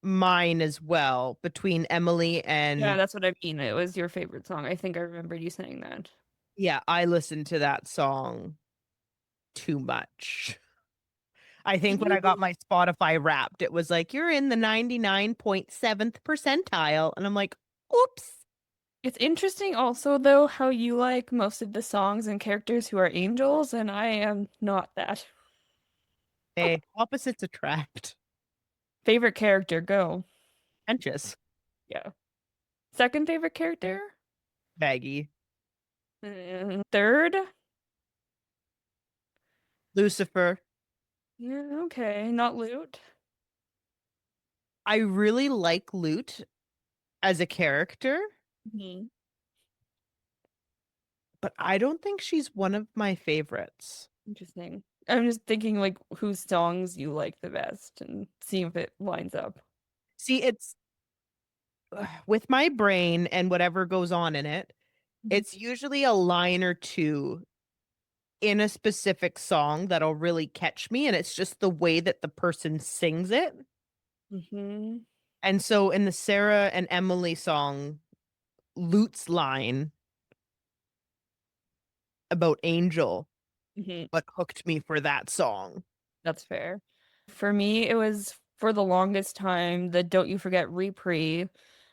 Speaker 1: mine as well, between Emily and
Speaker 2: Yeah, that's what I mean. It was your favorite song. I think I remembered you saying that.
Speaker 1: yeah, I listened to that song too much. I think
Speaker 2: Did
Speaker 1: when
Speaker 2: you?
Speaker 1: I got my Spotify Wrapped, it was like, you're in the 99.7th percentile. And I'm like, oops.
Speaker 2: It's interesting also though how you like most of the songs and characters who are angels, and I am not that.
Speaker 1: Hey, opposites attract.
Speaker 2: Favorite character, go.
Speaker 1: Anxious.
Speaker 2: Yeah. Second favorite character?
Speaker 1: Baggy.
Speaker 2: Third?
Speaker 1: Lucifer.
Speaker 2: Yeah, okay, not Loot.
Speaker 1: I really like Lute as a character,
Speaker 2: Mhm.
Speaker 1: but I don't think she's one of my favorites.
Speaker 2: Interesting. I'm just thinking like whose songs you like the best and see if it lines up.
Speaker 1: See, it's with my brain and whatever goes on in it,
Speaker 2: Mhm.
Speaker 1: it's usually a line or two in a specific song that'll really catch me, and it's just the way that the person sings it.
Speaker 2: Mm-hmm.
Speaker 1: And so in the Sarah and Emily song, Lute's line about Angel,
Speaker 2: Mm-hmm.
Speaker 1: what hooked me for that song.
Speaker 2: That's fair. For me, it was for the longest time the Don't You Forget Repri,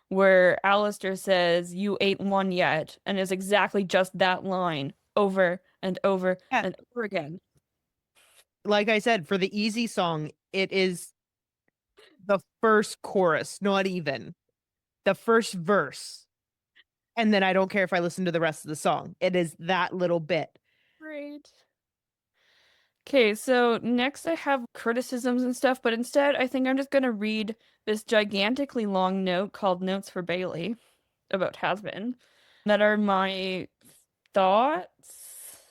Speaker 2: where Alistair says, "You ain't won yet," and is exactly just that line over and over
Speaker 1: Yeah.
Speaker 2: and over again.
Speaker 1: Like I said, for the easy song, it is the first chorus, not even the first verse. And then I don't care if I listen to the rest of the song. It is that little bit.
Speaker 2: Great. Okay, so next I have criticisms and stuff, but instead I think I'm just gonna read this gigantically long note called Notes for Bailey about Hazbin that are my thoughts.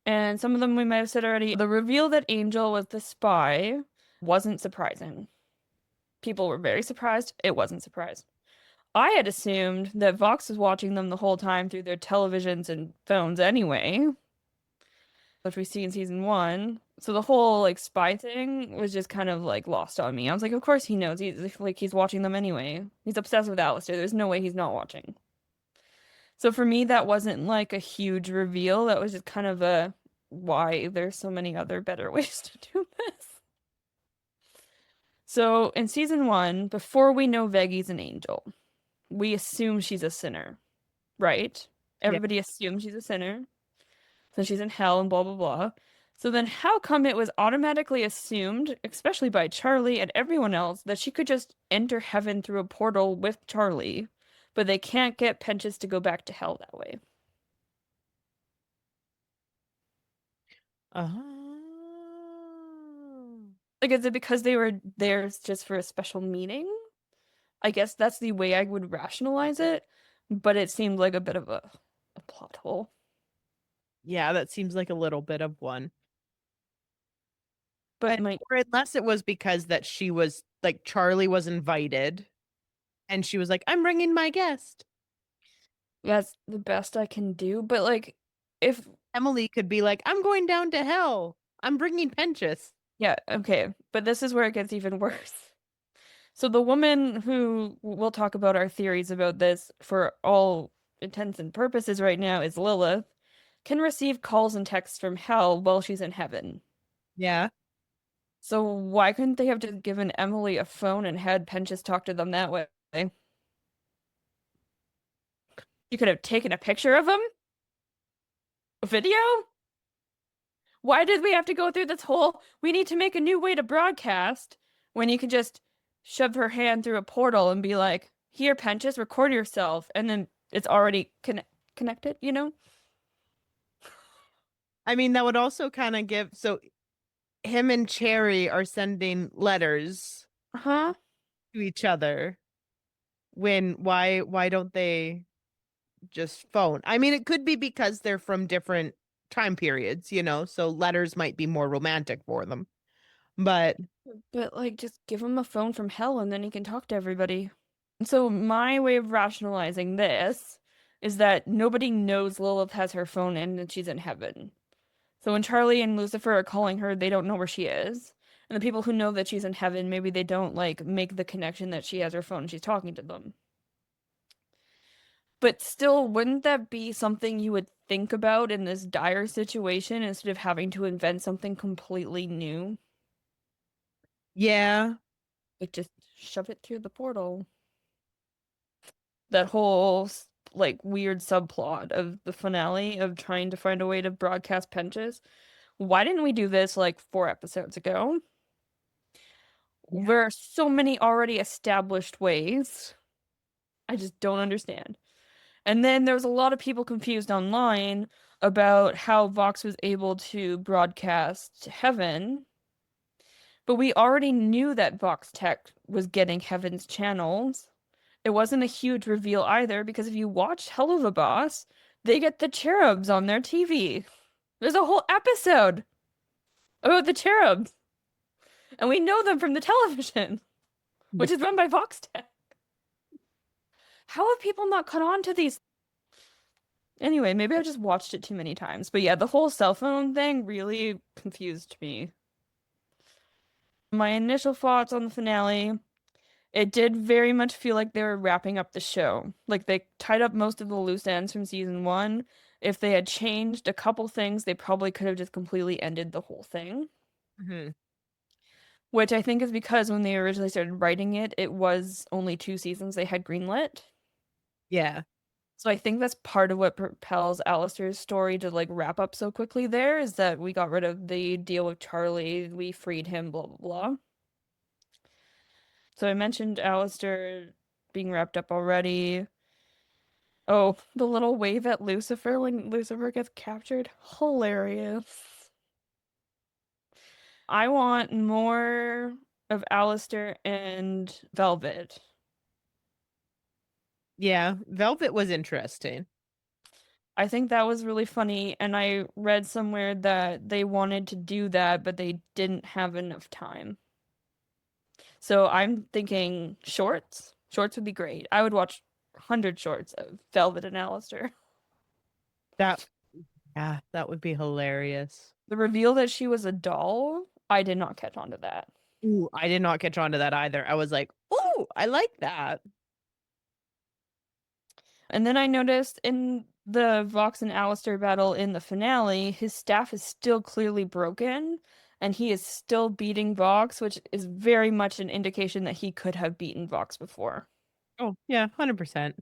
Speaker 2: And some of them we might have said already. The reveal that Angel was the spy wasn't surprising. People were very surprised. It wasn't surprised. I had assumed that Vox was watching them the whole time through their televisions and phones anyway, which we see in season 1. So the whole like spy thing was just kind of like lost on me. I was like, of course he knows. He's watching them anyway. He's obsessed with Alistair. There's no way he's not watching. So for me, that wasn't like a huge reveal. That was just kind of a why there's so many other better ways to do this. So in season 1, before we know Veggies an angel, we assume she's a sinner, right?
Speaker 1: Yeah.
Speaker 2: Everybody assumes she's a sinner. So she's in hell and blah blah blah. So then how come it was automatically assumed, especially by Charlie and everyone else, that she could just enter heaven through a portal with Charlie, but they can't get Penchas to go back to hell that way? Like, is it because they were there just for a special meaning? I guess that's the way I would rationalize it, but it seemed like a bit of a plot hole.
Speaker 1: Yeah, that seems like a little bit of one.
Speaker 2: But my
Speaker 1: Or unless it was because that she was like Charlie was invited and she was like, I'm bringing my guest.
Speaker 2: that's the best I can do. But like, if
Speaker 1: Emily could be like, I'm going down to hell. I'm bringing Penchas.
Speaker 2: yeah, okay, but this is where it gets even worse. So the woman who we'll talk about our theories about this for all intents and purposes right now is Lilith, can receive calls and texts from hell while she's in heaven.
Speaker 1: Yeah.
Speaker 2: So why couldn't they have just given Emily a phone and had Penchas talk to them that way? You could have taken a picture of him? A video? Why did we have to go through this whole, we need to make a new way to broadcast, when you could just shove her hand through a portal and be like, here, Penchas, record yourself, and then it's already connected, you know?
Speaker 1: I mean, that would also kind of give so him and Cherry are sending letters
Speaker 2: Huh?
Speaker 1: to each other. When why don't they just phone? I mean, it could be because they're from different time periods, so letters might be more romantic for them. But
Speaker 2: But, like, just give him a phone from hell and then he can talk to everybody. So, my way of rationalizing this is that nobody knows Lilith has her phone and that she's in heaven. So, when Charlie and Lucifer are calling her, they don't know where she is. And the people who know that she's in heaven, maybe they don't, like, make the connection that she has her phone and she's talking to them. But still, wouldn't that be something you would think about in this dire situation instead of having to invent something completely new?
Speaker 1: yeah,
Speaker 2: Like, just shove it through the portal. That whole like weird subplot of the finale of trying to find a way to broadcast Penchas. Why didn't we do this like 4 episodes ago?
Speaker 1: Yeah.
Speaker 2: There are so many already established ways. I just don't understand. And then there was a lot of people confused online about how Vox was able to broadcast Heaven. But we already knew that Vox Tech was getting Heaven's channels. It wasn't a huge reveal either, because if you watch Helluva Boss, they get the cherubs on their TV. There's a whole episode about the cherubs. And we know them from the television, which is run by Vox Tech. How have people not caught on to these? Anyway, maybe I just watched it too many times. But yeah, the whole cell phone thing really confused me. My initial thoughts on the finale, it did very much feel like they were wrapping up the show. Like they tied up most of the loose ends from season one. If they had changed a couple things, they probably could have just completely ended the whole thing.
Speaker 1: Hmm.
Speaker 2: Which I think is because when they originally started writing it, it was only 2 seasons they had greenlit.
Speaker 1: Yeah.
Speaker 2: So I think that's part of what propels Alistair's story to like wrap up so quickly there is that we got rid of the deal with Charlie, we freed him, blah blah blah. So I mentioned Alistair being wrapped up already. Oh, the little wave at Lucifer when Lucifer gets captured. Hilarious. I want more of Alistair and Velvet.
Speaker 1: Yeah. Velvet was interesting.
Speaker 2: I think that was really funny, and I read somewhere that they wanted to do that, but they didn't have enough time. So I'm thinking shorts. Shorts would be great. I would watch 100 shorts of Velvet and Alistair.
Speaker 1: That Yeah, that would be hilarious.
Speaker 2: The reveal that she was a doll, I did not catch on to that.
Speaker 1: Ooh, I did not catch on to that either. I was like, "Ooh, I like that."
Speaker 2: And then I noticed in the Vox and Alistair battle in the finale, his staff is still clearly broken, and he is still beating Vox, which is very much an indication that he could have beaten Vox before.
Speaker 1: Oh, yeah, 100%.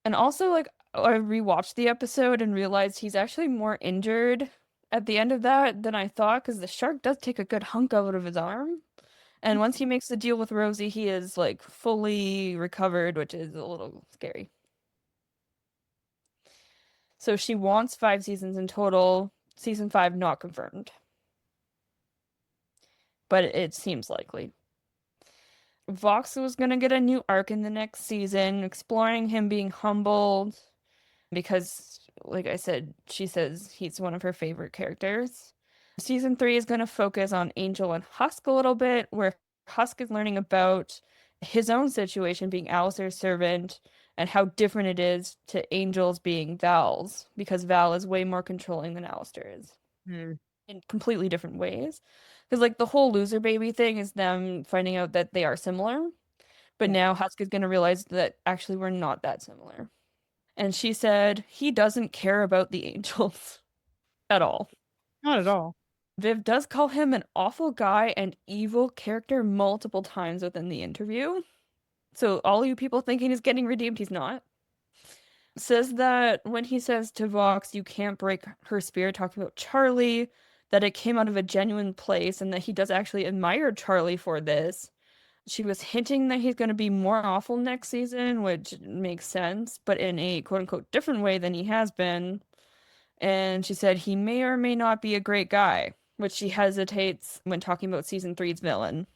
Speaker 2: And also, like, I rewatched the episode and realized he's actually more injured at the end of that than I thought, because the shark does take a good hunk out of his arm. And once he makes the deal with Rosie, he is like fully recovered, which is a little scary. So she wants 5 seasons in total. Season 5 not confirmed, but it seems likely. Vox was gonna get a new arc in the next season, exploring him being humbled because, like I said, she says he's one of her favorite characters. Season 3 is gonna focus on Angel and Husk a little bit, where Husk is learning about his own situation being Alistair's servant and how different it is to Angel's being Val's, because Val is way more controlling than Alistair is
Speaker 1: Hmm.
Speaker 2: in completely different ways. Because like the whole loser baby thing is them finding out that they are similar, but
Speaker 1: Yeah,
Speaker 2: now Husk is gonna realize that actually we're not that similar. And she said he doesn't care about the angels at all.
Speaker 1: not at all.
Speaker 2: Viv does call him an awful guy and evil character multiple times within the interview. So all you people thinking he's getting redeemed, he's not. Says that when he says to Vox, you can't break her spirit, talking about Charlie, that it came out of a genuine place and that he does actually admire Charlie for this. She was hinting that he's going to be more awful next season, which makes sense, but in a quote unquote different way than he has been. And she said he may or may not be a great guy, which she hesitates when talking about season three's villain,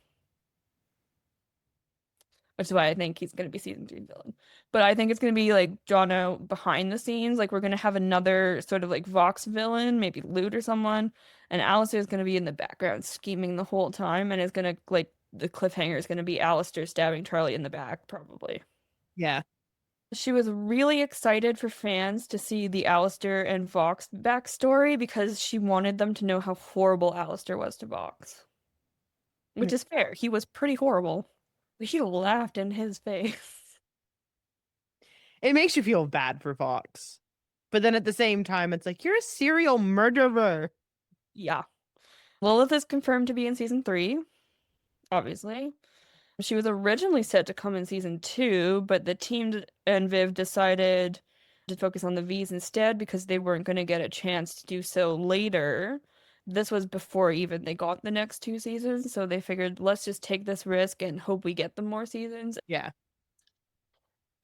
Speaker 2: which is why I think he's going to be season three's villain. But I think it's going to be like Jono behind the scenes. Like we're going to have another sort of like Vox villain, maybe Lute or someone. And Alistair is going to be in the background scheming the whole time. And it's going to like the cliffhanger is going to be Alistair stabbing Charlie in the back, probably.
Speaker 1: Yeah.
Speaker 2: She was really excited for fans to see the Alistair and Vox backstory because she wanted them to know how horrible Alistair was to Vox. Which
Speaker 1: Mm.
Speaker 2: is fair. He was pretty horrible. She laughed in his face.
Speaker 1: It makes you feel bad for Fox. But then at the same time, it's like, you're a serial murderer.
Speaker 2: Yeah. Lilith is confirmed to be in season 3, obviously. She was originally set to come in season 2, but the team and Viv decided to focus on the V's instead because they weren't going to get a chance to do so later. This was before even they got the next 2 seasons, so they figured let's just take this risk and hope we get them more seasons.
Speaker 1: Yeah.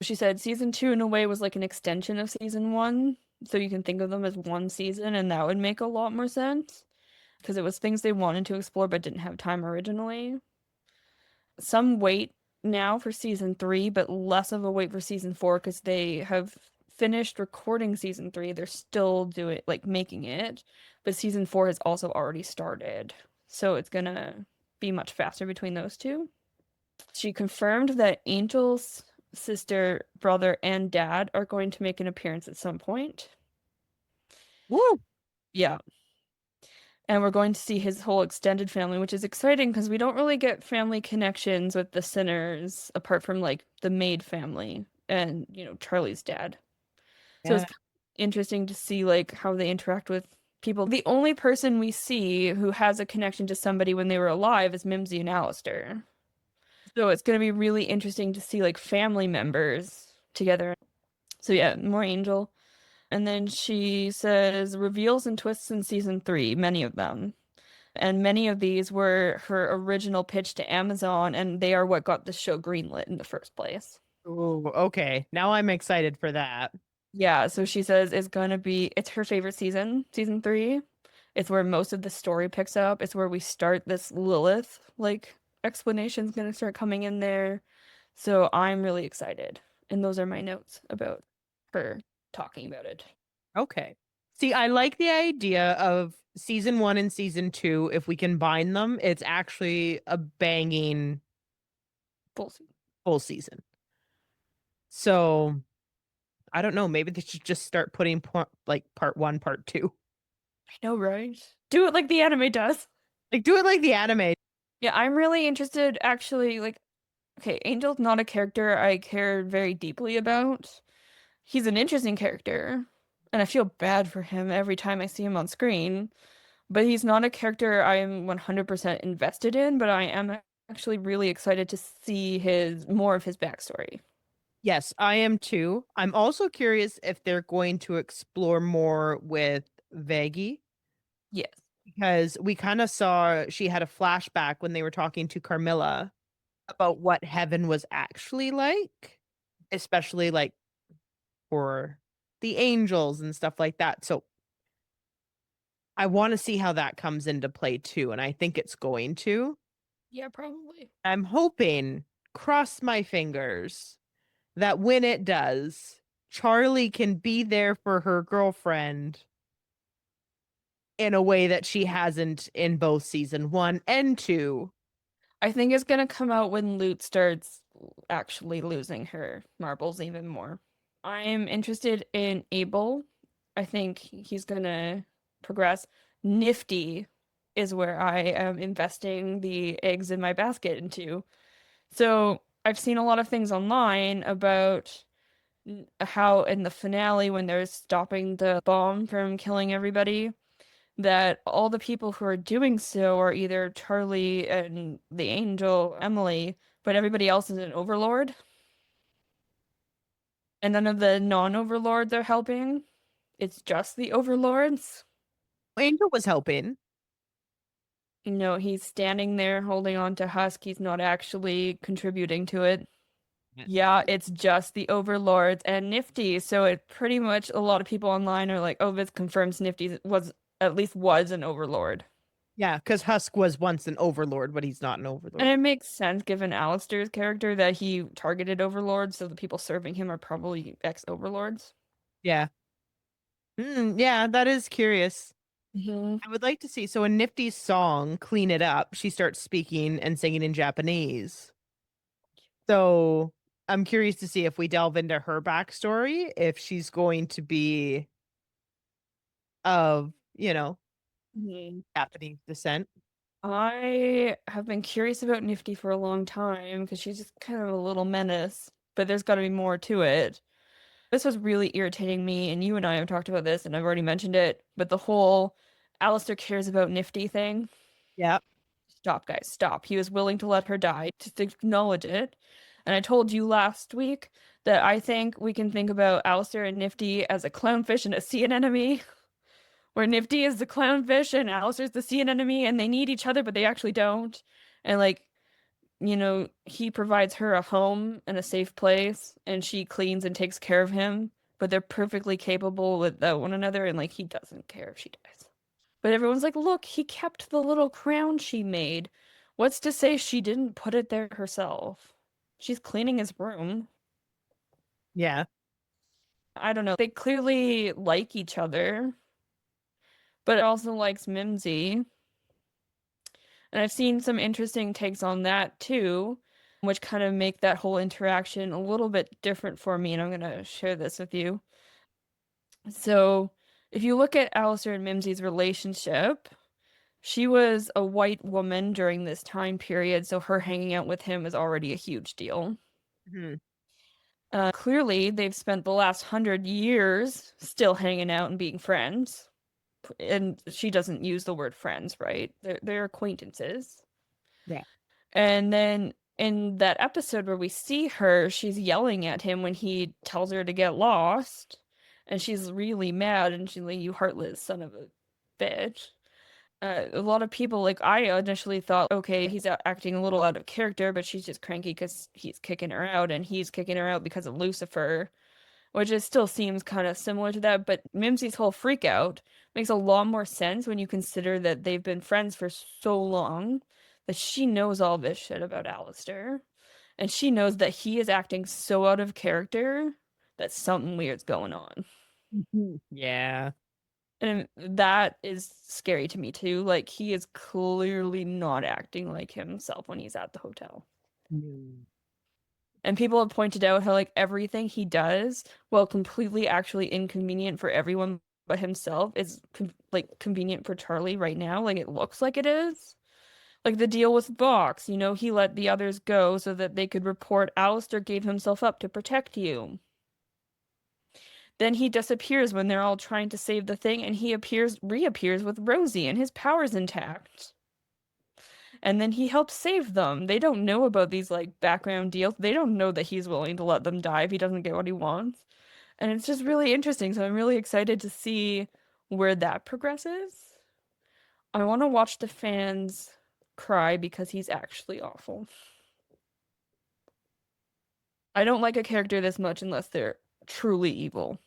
Speaker 2: She said season 2 in a way was like an extension of season 1, so you can think of them as one season, and that would make a lot more sense because it was things they wanted to explore but didn't have time originally. Some wait now for season 3, but less of a wait for season 4 because they have finished recording season 3. They're still doing like making it, but season 4 has also already started. So it's gonna be much faster between those two. She confirmed that Angel's sister, brother, and dad are going to make an appearance at some point.
Speaker 1: Woo!
Speaker 2: Yeah. And we're going to see his whole extended family, which is exciting because we don't really get family connections with the Sinners apart from like the maid family and, Charlie's dad. So it's
Speaker 1: Yeah.
Speaker 2: kind of interesting to see like how they interact with people. The only person we see who has a connection to somebody when they were alive is Mimsy and Alistair. So it's going to be really interesting to see like family members together. So yeah, more Angel. And then she says reveals and twists in season 3, many of them. And many of these were her original pitch to Amazon, and they are what got the show greenlit in the first place.
Speaker 1: Ooh, okay. Now I'm excited for that.
Speaker 2: Yeah, so she says it's her favorite season, season 3. It's where most of the story picks up. It's where we start this Lilith, like, explanation's gonna start coming in there. So I'm really excited. And those are my notes about her talking about it.
Speaker 1: Okay. See, I like the idea of season 1 and season 2. If we combine them, it's actually a banging
Speaker 2: Full season.
Speaker 1: full season. So I don't know. Maybe they should just start putting like part 1, part 2.
Speaker 2: I know, right? Do it like the anime does.
Speaker 1: Like do it like the anime.
Speaker 2: Yeah, I'm really interested actually, like, okay, Angel's not a character I care very deeply about. He's an interesting character, and I feel bad for him every time I see him on screen, but he's not a character I am 100% invested in, but I am actually really excited to see more of his backstory.
Speaker 1: Yes, I am too. I'm also curious if they're going to explore more with Veggie
Speaker 2: Yes.
Speaker 1: because we kind of saw she had a flashback when they were talking to Carmilla about what heaven was actually like, especially like for the angels and stuff like that. So I want to see how that comes into play too, and I think it's going to.
Speaker 2: Yeah, probably.
Speaker 1: I'm hoping, cross my fingers, that when it does, Charlie can be there for her girlfriend in a way that she hasn't in both season 1 and 2.
Speaker 2: I think it's gonna come out when Lute starts actually losing her marbles even more. I'm interested in Abel. I think he's gonna progress. Nifty is where I am investing the eggs in my basket into. So I've seen a lot of things online about how in the finale, when they're stopping the bomb from killing everybody, that all the people who are doing so are either Charlie and the angel, Emily, but everybody else is an overlord. And none of the non-overlords are helping. It's just the overlords.
Speaker 1: Angel was helping.
Speaker 2: He's standing there holding on to Husk. He's not actually contributing to it. Yeah, it's just the overlords and Nifty. So it pretty much a lot of people online are like, "Oh, this confirms Nifty was an overlord."
Speaker 1: Yeah, because Husk was once an overlord, but he's not an
Speaker 2: And
Speaker 1: overlord.
Speaker 2: it makes sense given Alistair's character that he targeted overlords, so the people serving him are probably ex-overlords.
Speaker 1: Yeah. Yeah, that is curious.
Speaker 2: Hmm.
Speaker 1: I would like to see. So in Nifty's song, Clean It Up, she starts speaking and singing in Japanese. So I'm curious to see if we delve into her backstory, if she's going to be of,
Speaker 2: Hmm.
Speaker 1: Japanese descent.
Speaker 2: I have been curious about Nifty for a long time because she's just kind of a little menace, but there's got to be more to it. This was really irritating me, and you and I have talked about this, and I've already mentioned it, but the whole Alistair cares about Nifty thing.
Speaker 1: Yeah.
Speaker 2: Stop, guys, stop. He was willing to let her die, to acknowledge it. And I told you last week that I think we can think about Alistair and Nifty as a clownfish and a sea anemone, where Nifty is the clownfish and Alistair's the sea anemone, and they need each other, but they actually don't. And like, he provides her a home and a safe place, and she cleans and takes care of him, but they're perfectly capable with one another, and like, he doesn't care if she dies. But everyone's like, look, he kept the little crown she made. What's to say she didn't put it there herself? She's cleaning his room.
Speaker 1: Yeah.
Speaker 2: I don't know. They clearly like each other, but also likes Mimsy. And I've seen some interesting takes on that too. which kind of make that whole interaction a little bit different for me, and I'm going to share this with you. So, if you look at Alistair and Mimsy's relationship, she was a white woman during this time period, so her hanging out with him is already a huge deal.
Speaker 1: Mhm.
Speaker 2: Clearly, they've spent the last 100 years still hanging out and being friends. And she doesn't use the word friends, right? They're acquaintances.
Speaker 1: Yeah.
Speaker 2: And then in that episode where we see her, she's yelling at him when he tells her to get lost. And she's really mad and she's like, "You heartless son of a bitch." A lot of people, like I initially thought, okay, he's acting a little out of character, but she's just cranky because he's kicking her out and he's kicking her out because of Lucifer, which it still seems kind of similar to that. But Mimsy's whole freak out makes a lot more sense when you consider that they've been friends for so long that she knows all this shit about Alistair. And she knows that he is acting so out of character that something weird's going on.
Speaker 1: Yeah.
Speaker 2: And that is scary to me too. Like, he is clearly not acting like himself when he's at the hotel.
Speaker 1: Mm.
Speaker 2: And people have pointed out how, like, everything he does, while completely actually inconvenient for everyone but himself, is like convenient for Charlie right now. Like, it looks like it is. Like the deal with Vox, he let the others go so that they could report Alistair gave himself up to protect you. Then he disappears when they're all trying to save the thing, and he reappears with Rosie, and his power's intact. And then he helps save them. They don't know about these like background deals. They don't know that he's willing to let them die if he doesn't get what he wants. And it's just really interesting. So I'm really excited to see where that progresses. I want to watch the fans cry because he's actually awful. I don't like a character this much unless they're truly evil.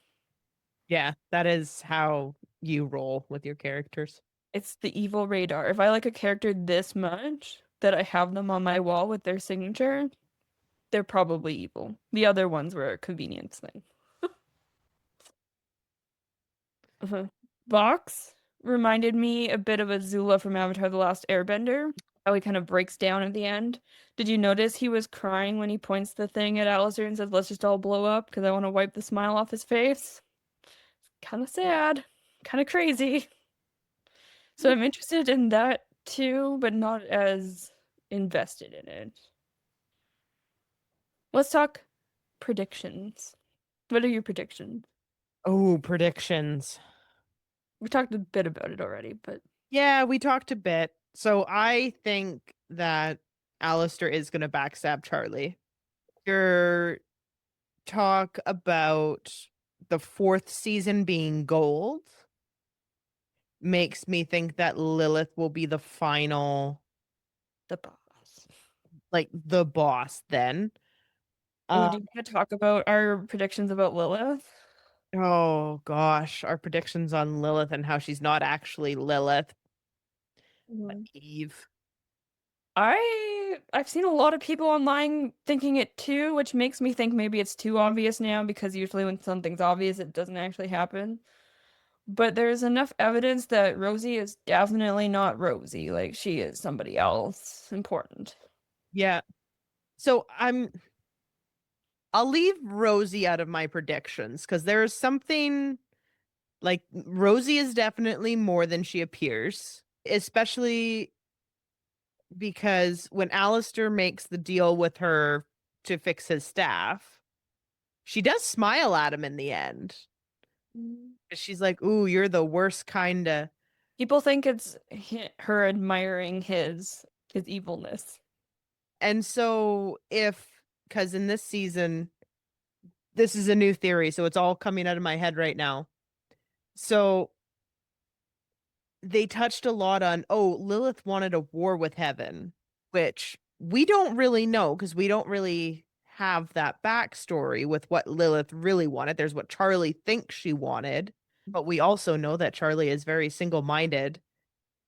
Speaker 1: Yeah, that is how you roll with your characters.
Speaker 2: It's the evil radar. If I like a character this much that I have them on my wall with their signature, they're probably evil. The other ones were a convenience thing. Uh-huh. Vox reminded me a bit of Azula from Avatar: The Last Airbender. How he kind of breaks down at the end. Did you notice he was crying when he points the thing at Alistair and says, "Let's just all blow up because I want to wipe the smile off his face"? Kind of sad, kind of crazy. So I'm interested in that too, but not as invested in it. Let's talk predictions. What are your predictions?
Speaker 1: Oh, predictions.
Speaker 2: We talked a bit about it already, but
Speaker 1: Yeah, we talked a bit. So I think that Alistair is going to backstab Charlie. Your talk about the fourth season being gold makes me think that Lilith will be the final,
Speaker 2: the boss.
Speaker 1: like the boss then.
Speaker 2: Ooh,
Speaker 1: Uh,
Speaker 2: do you want to talk about our predictions about Lilith?
Speaker 1: oh gosh, our predictions on Lilith and how she's not actually Lilith, but
Speaker 2: Mhm.
Speaker 1: Eve.
Speaker 2: I've seen a lot of people online thinking it too, which makes me think maybe it's too obvious now because usually when something's obvious, it doesn't actually happen. But there's enough evidence that Rosie is definitely not Rosie. Like, she is somebody else important.
Speaker 1: Yeah. So I'll leave Rosie out of my predictions because there's something like Rosie is definitely more than she appears, especially because when Alistair makes the deal with her to fix his staff, she does smile at him in the end.
Speaker 2: Mm.
Speaker 1: She's like, "Ooh, you're the worst kind of."
Speaker 2: People think it's her admiring his evilness.
Speaker 1: And so because in this season, this is a new theory, so it's all coming out of my head right now. So they touched a lot on, oh, Lilith wanted a war with heaven, which we don't really know because we don't really have that backstory with what Lilith really wanted. There's what Charlie thinks she wanted, but we also know that Charlie is very single minded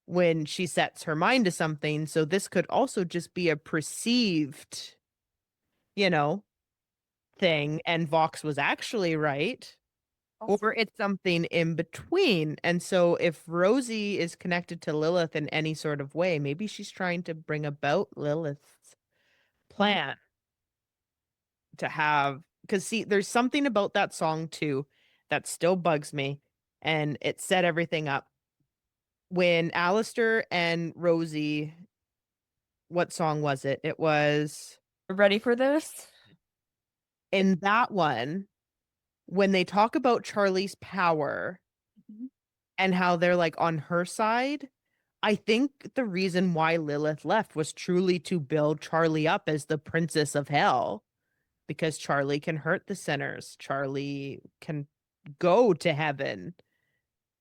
Speaker 1: when she sets her mind to something. So this could also just be a perceived, you know, thing. And Vox was actually right.
Speaker 2: Also,
Speaker 1: Or it's something in between. And so if Rosie is connected to Lilith in any sort of way, maybe she's trying to bring about Lilith's plan to have, because see, there's something about that song too that still bugs me, and it set everything up. When Alistair and Rosie, what song was it? It was
Speaker 2: Ready for this?
Speaker 1: in that one when they talk about Charlie's power
Speaker 2: Mhm.
Speaker 1: and how they're like on her side. I think the reason why Lilith left was truly to build Charlie up as the princess of hell, because Charlie can hurt the sinners. Charlie can go to heaven.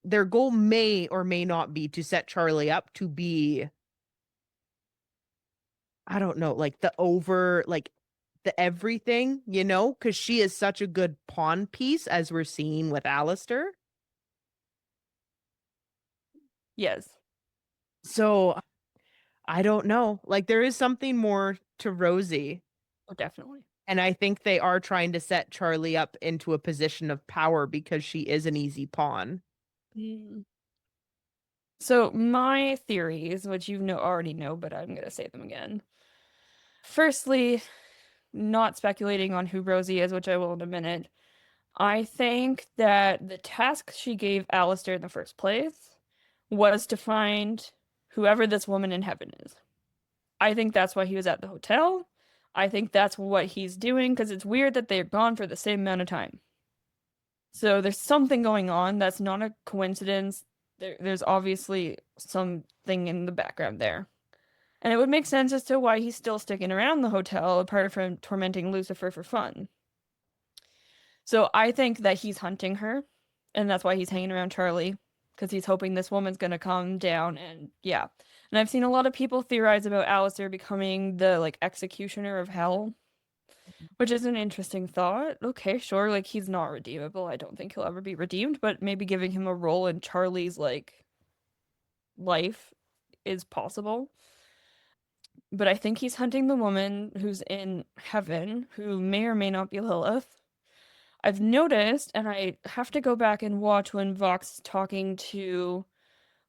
Speaker 1: Their goal may or may not be to set Charlie up to be, I don't know, like the everything, because she is such a good pawn piece, as we're seeing with Alistair.
Speaker 2: Yes.
Speaker 1: So I don't know. Like, there is something more to Rosie.
Speaker 2: Oh, definitely.
Speaker 1: And I think they are trying to set Charlie up into a position of power because she is an easy pawn.
Speaker 2: Mm. So my theories, which already know, but I'm gonna say them again. Firstly, not speculating on who Rosie is, which I will in a minute. I think that the task she gave Alistair in the first place was to find whoever this woman in heaven is. I think that's why he was at the hotel. I think that's what he's doing because it's weird that they're gone for the same amount of time. So there's something going on that's not a coincidence. There's obviously something in the background there. And it would make sense as to why he's still sticking around the hotel, apart from tormenting Lucifer for fun. So I think that he's hunting her, and that's why he's hanging around Charlie, because he's hoping this woman's gonna come down and yeah. And I've seen a lot of people theorize about Alistair becoming the like executioner of hell, which is an interesting thought. Okay, sure, like he's not redeemable. I don't think he'll ever be redeemed, but maybe giving him a role in Charlie's like life is possible. But I think he's hunting the woman who's in heaven, who may or may not be Lilith. I've noticed, and I have to go back and watch when Vox is talking to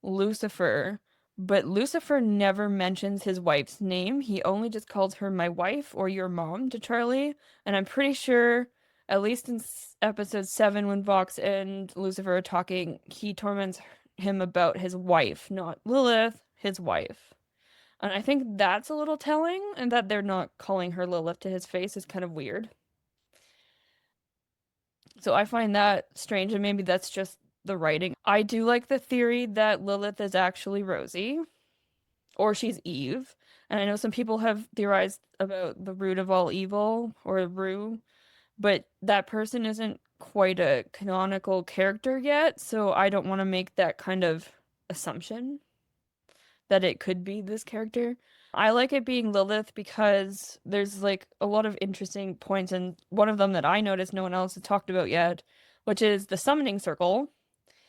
Speaker 2: Lucifer, but Lucifer never mentions his wife's name. He only just calls her my wife or your mom to Charlie. And I'm pretty sure, at least in episode 7, when Vox and Lucifer are talking, he torments him about his wife, not Lilith, his wife. And I think that's a little telling, and that they're not calling her Lilith to his face is kind of weird. So I find that strange, and maybe that's just the writing. I do like the theory that Lilith is actually Rosie, or she's Eve. And I know some people have theorized about the root of all evil, or Rue, but that person isn't quite a canonical character yet, so I don't want to make that kind of assumption that it could be this character. I like it being Lilith because there's like a lot of interesting points, and one of them that I noticed no one else has talked about yet, which is the summoning circle.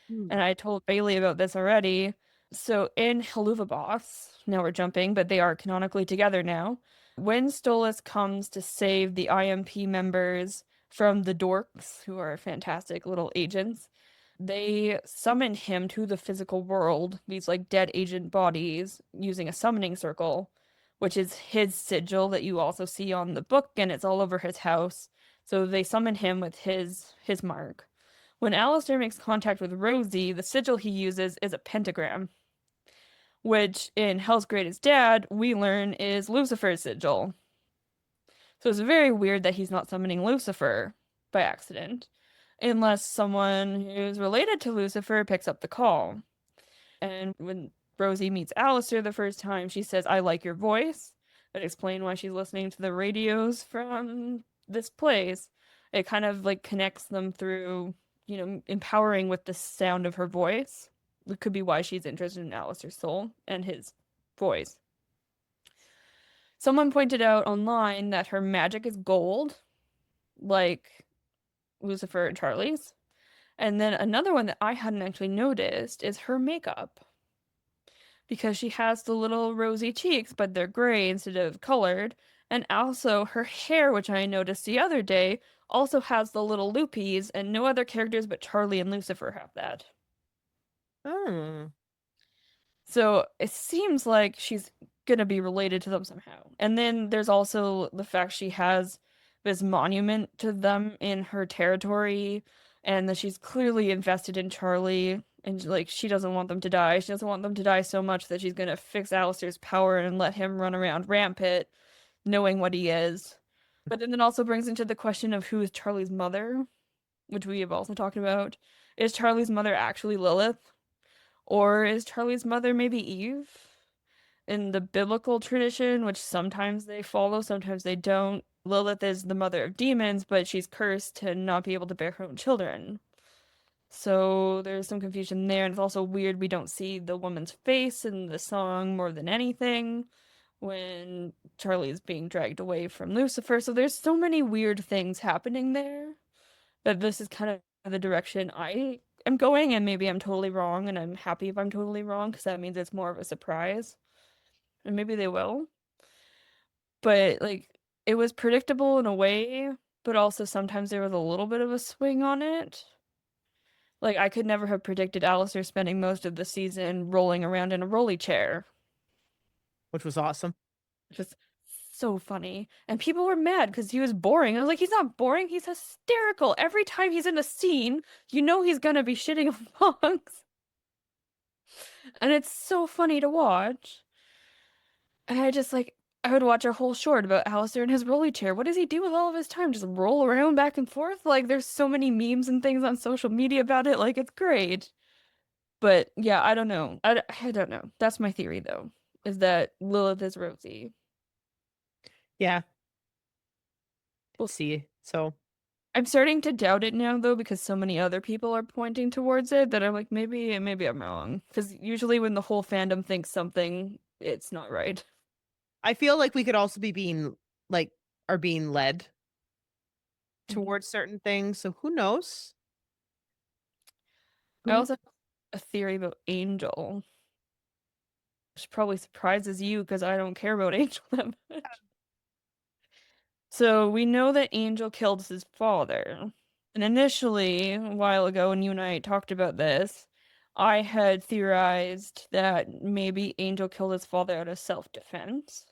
Speaker 2: And I told Bailey about this already. So in Helluva Boss, now we're jumping, but they are canonically together now. When Stolas comes to save the IMP members from the dorks, who are fantastic little agents, they summon him to the physical world, these like dead agent bodies, using a summoning circle, which is his sigil that you also see on the book, and it's all over his house. So they summon him with his mark. When Alistair makes contact with Rosie, the sigil he uses is a pentagram, which in Hell's Greatest Dad, we learn is Lucifer's sigil. So it's very weird that he's not summoning Lucifer by accident, unless someone who's related to Lucifer picks up the call. And when Rosie meets Alistair the first time, she says, I like your voice. That explains why she's listening to the radios from this place. It kind of like connects them through, empowering with the sound of her voice. It could be why she's interested in Alistair's soul and his voice. Someone pointed out online that her magic is gold, like Lucifer and Charlie's. And then another one that I hadn't actually noticed is her makeup. Because she has the little rosy cheeks, but they're gray instead of colored. And also her hair, which I noticed the other day, also has the little loopies, and no other characters but Charlie and Lucifer have that.
Speaker 1: Oh.
Speaker 2: So it seems like she's gonna be related to them somehow. And then there's also the fact she has this monument to them in her territory, and that she's clearly invested in Charlie, and like she doesn't want them to die. She doesn't want them to die so much that she's gonna fix Alistair's power and let him run around rampant, knowing what he is. But then it also brings into the question of who is Charlie's mother, which we have also talked about. Is Charlie's mother actually Lilith? Or is Charlie's mother maybe Eve? In the biblical tradition, which sometimes they follow, sometimes they don't, Lilith is the mother of demons, but she's cursed to not be able to bear her own children. So there's some confusion there, and it's also weird we don't see the woman's face in the song more than anything when Charlie is being dragged away from Lucifer. So there's so many weird things happening there that this is kind of the direction I am going, and maybe I'm totally wrong, and I'm happy if I'm totally wrong because that means it's more of a surprise. And maybe they will. But like it was predictable in a way, but also sometimes there was a little bit of a swing on it. Like I could never have predicted Alistair spending most of the season rolling around in a rolly chair.
Speaker 1: which was awesome.
Speaker 2: Just so funny. And people were mad because he was boring. I was like, he's not boring, he's hysterical. Every time he's in a scene, you know he's gonna be shitting on Fox. And it's so funny to watch. And I would watch a whole short about Alistair in his rolly chair. What does he do with all of his time? Just roll around back and forth? Like, there's so many memes and things on social media about it. Like, it's great. But yeah, I don't know. I don't know. That's my theory, though, is that Lilith is Rosie.
Speaker 1: Yeah. We'll see. So
Speaker 2: I'm starting to doubt it now, though, because so many other people are pointing towards it that I'm like, maybe I'm wrong. Because usually when the whole fandom thinks something, it's not right.
Speaker 1: I feel like we could also be being like are being led towards certain things. So who knows?
Speaker 2: I also have a theory about Angel, which probably surprises you because I don't care about Angel that much. So we know that Angel killed his father. And initially, a while ago, when you and I talked about this, I had theorized that maybe Angel killed his father out of self-defense.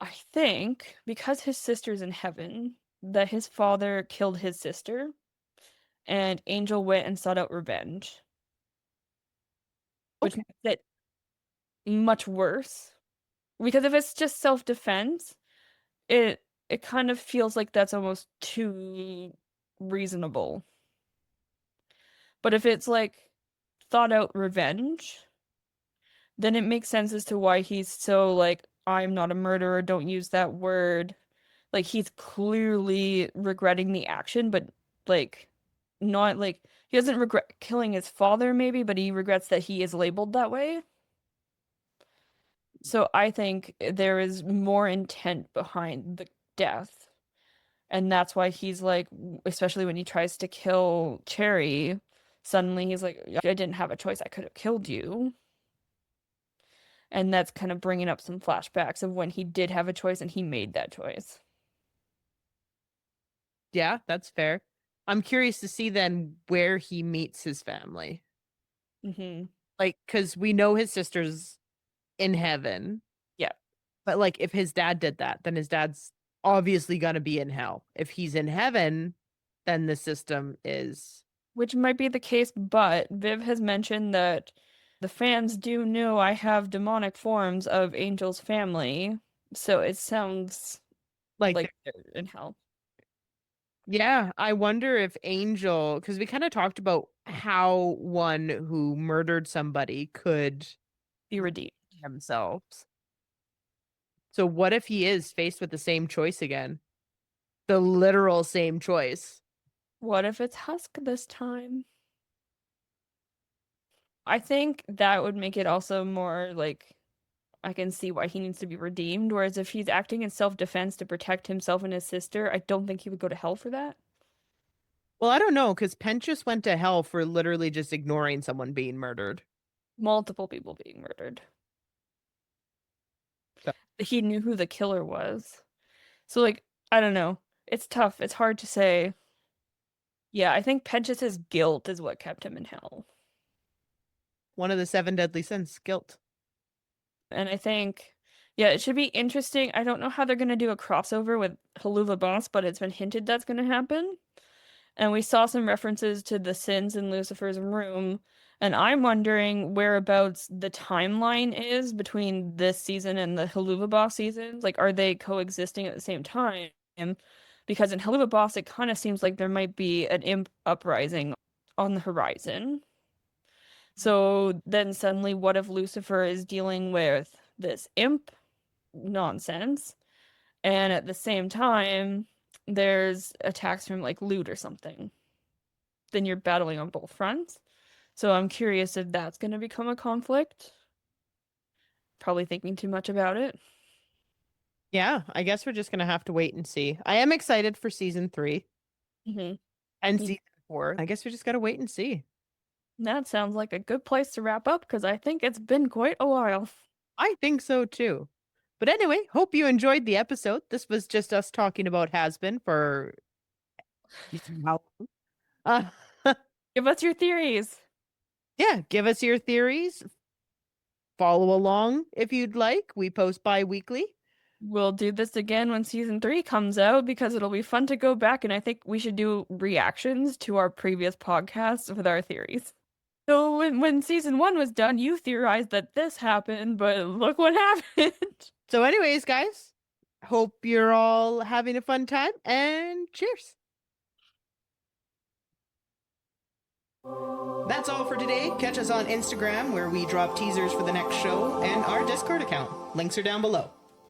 Speaker 2: I think because his sister's in heaven, that his father killed his sister, and Angel went and sought out revenge, which
Speaker 1: Okay.
Speaker 2: makes it much worse. Because if it's just self-defense, it it kind of feels like that's almost too reasonable. But if it's like thought out revenge, then it makes sense as to why he's so like, I'm not a murderer, don't use that word. Like he's clearly regretting the action, but like not like he doesn't regret killing his father maybe, but he regrets that he is labeled that way. So I think there is more intent behind the death. And that's why he's like, especially when he tries to kill Cherry, suddenly he's like, I didn't have a choice. I could have killed you. And that's kind of bringing up some flashbacks of when he did have a choice and he made that choice.
Speaker 1: Yeah, that's fair. I'm curious to see then where he meets his family.
Speaker 2: Mm-hmm.
Speaker 1: Like, because we know his sister's in heaven.
Speaker 2: Yeah.
Speaker 1: But like if his dad did that, then his dad's obviously gonna be in hell. If he's in heaven, then the system is
Speaker 2: Which might be the case, but Viv has mentioned that the fans do know I have demonic forms of Angel's family. So it sounds
Speaker 1: like
Speaker 2: like they're in hell.
Speaker 1: yeah, I wonder if Angel, because we kind of talked about how one who murdered somebody could
Speaker 2: Be redeemed.
Speaker 1: themselves. So what if he is faced with the same choice again? The literal same choice.
Speaker 2: What if it's Husk this time? I think that would make it also more like I can see why he needs to be redeemed. Whereas if he's acting in self-defense to protect himself and his sister, I don't think he would go to hell for that.
Speaker 1: Well, I don't know, because Penchus went to hell for literally just ignoring someone being murdered.
Speaker 2: Multiple people being murdered.
Speaker 1: So-
Speaker 2: He knew who the killer was. So, like, I don't know. It's tough. It's hard to say. Yeah, I think Penchus's guilt is what kept him in hell.
Speaker 1: One of the seven deadly sins, guilt.
Speaker 2: And I think Yeah, it should be interesting. I don't know how they're going to do a crossover with Helluva Boss, but it's been hinted that's going to happen. And we saw some references to the sins in Lucifer's room. And I'm wondering whereabouts the timeline is between this season and the Helluva Boss seasons. Like, are they coexisting at the same time? Because in Helluva Boss, it kind of seems like there might be an imp uprising on the horizon. So then suddenly, what if Lucifer is dealing with this imp nonsense? And at the same time, there's attacks from like loot or something. Then you're battling on both fronts. So I'm curious if that's going to become a conflict. Probably thinking too much about it.
Speaker 1: Yeah, I guess we're just gonna have to wait and see. I am excited for season 3
Speaker 2: Mm-hmm.
Speaker 1: and season 4. I guess we just gotta wait and see.
Speaker 2: That sounds like a good place to wrap up because I think it's been quite a while.
Speaker 1: I think so too. But anyway, hope you enjoyed the episode. This was just us talking about Hazbin for how uh,
Speaker 2: Give us your theories.
Speaker 1: yeah, give us your theories. Follow along if you'd like. We post bi-weekly.
Speaker 2: We'll do this again when season 3 comes out because it'll be fun to go back, and I think we should do reactions to our previous podcasts with our theories. So when season 1 was done, you theorized that this happened, but look what happened.
Speaker 1: So anyways, guys, hope you're all having a fun time and cheers. That's all for today. Catch us on Instagram where we drop teasers for the next show and our Discord account. Links are down below.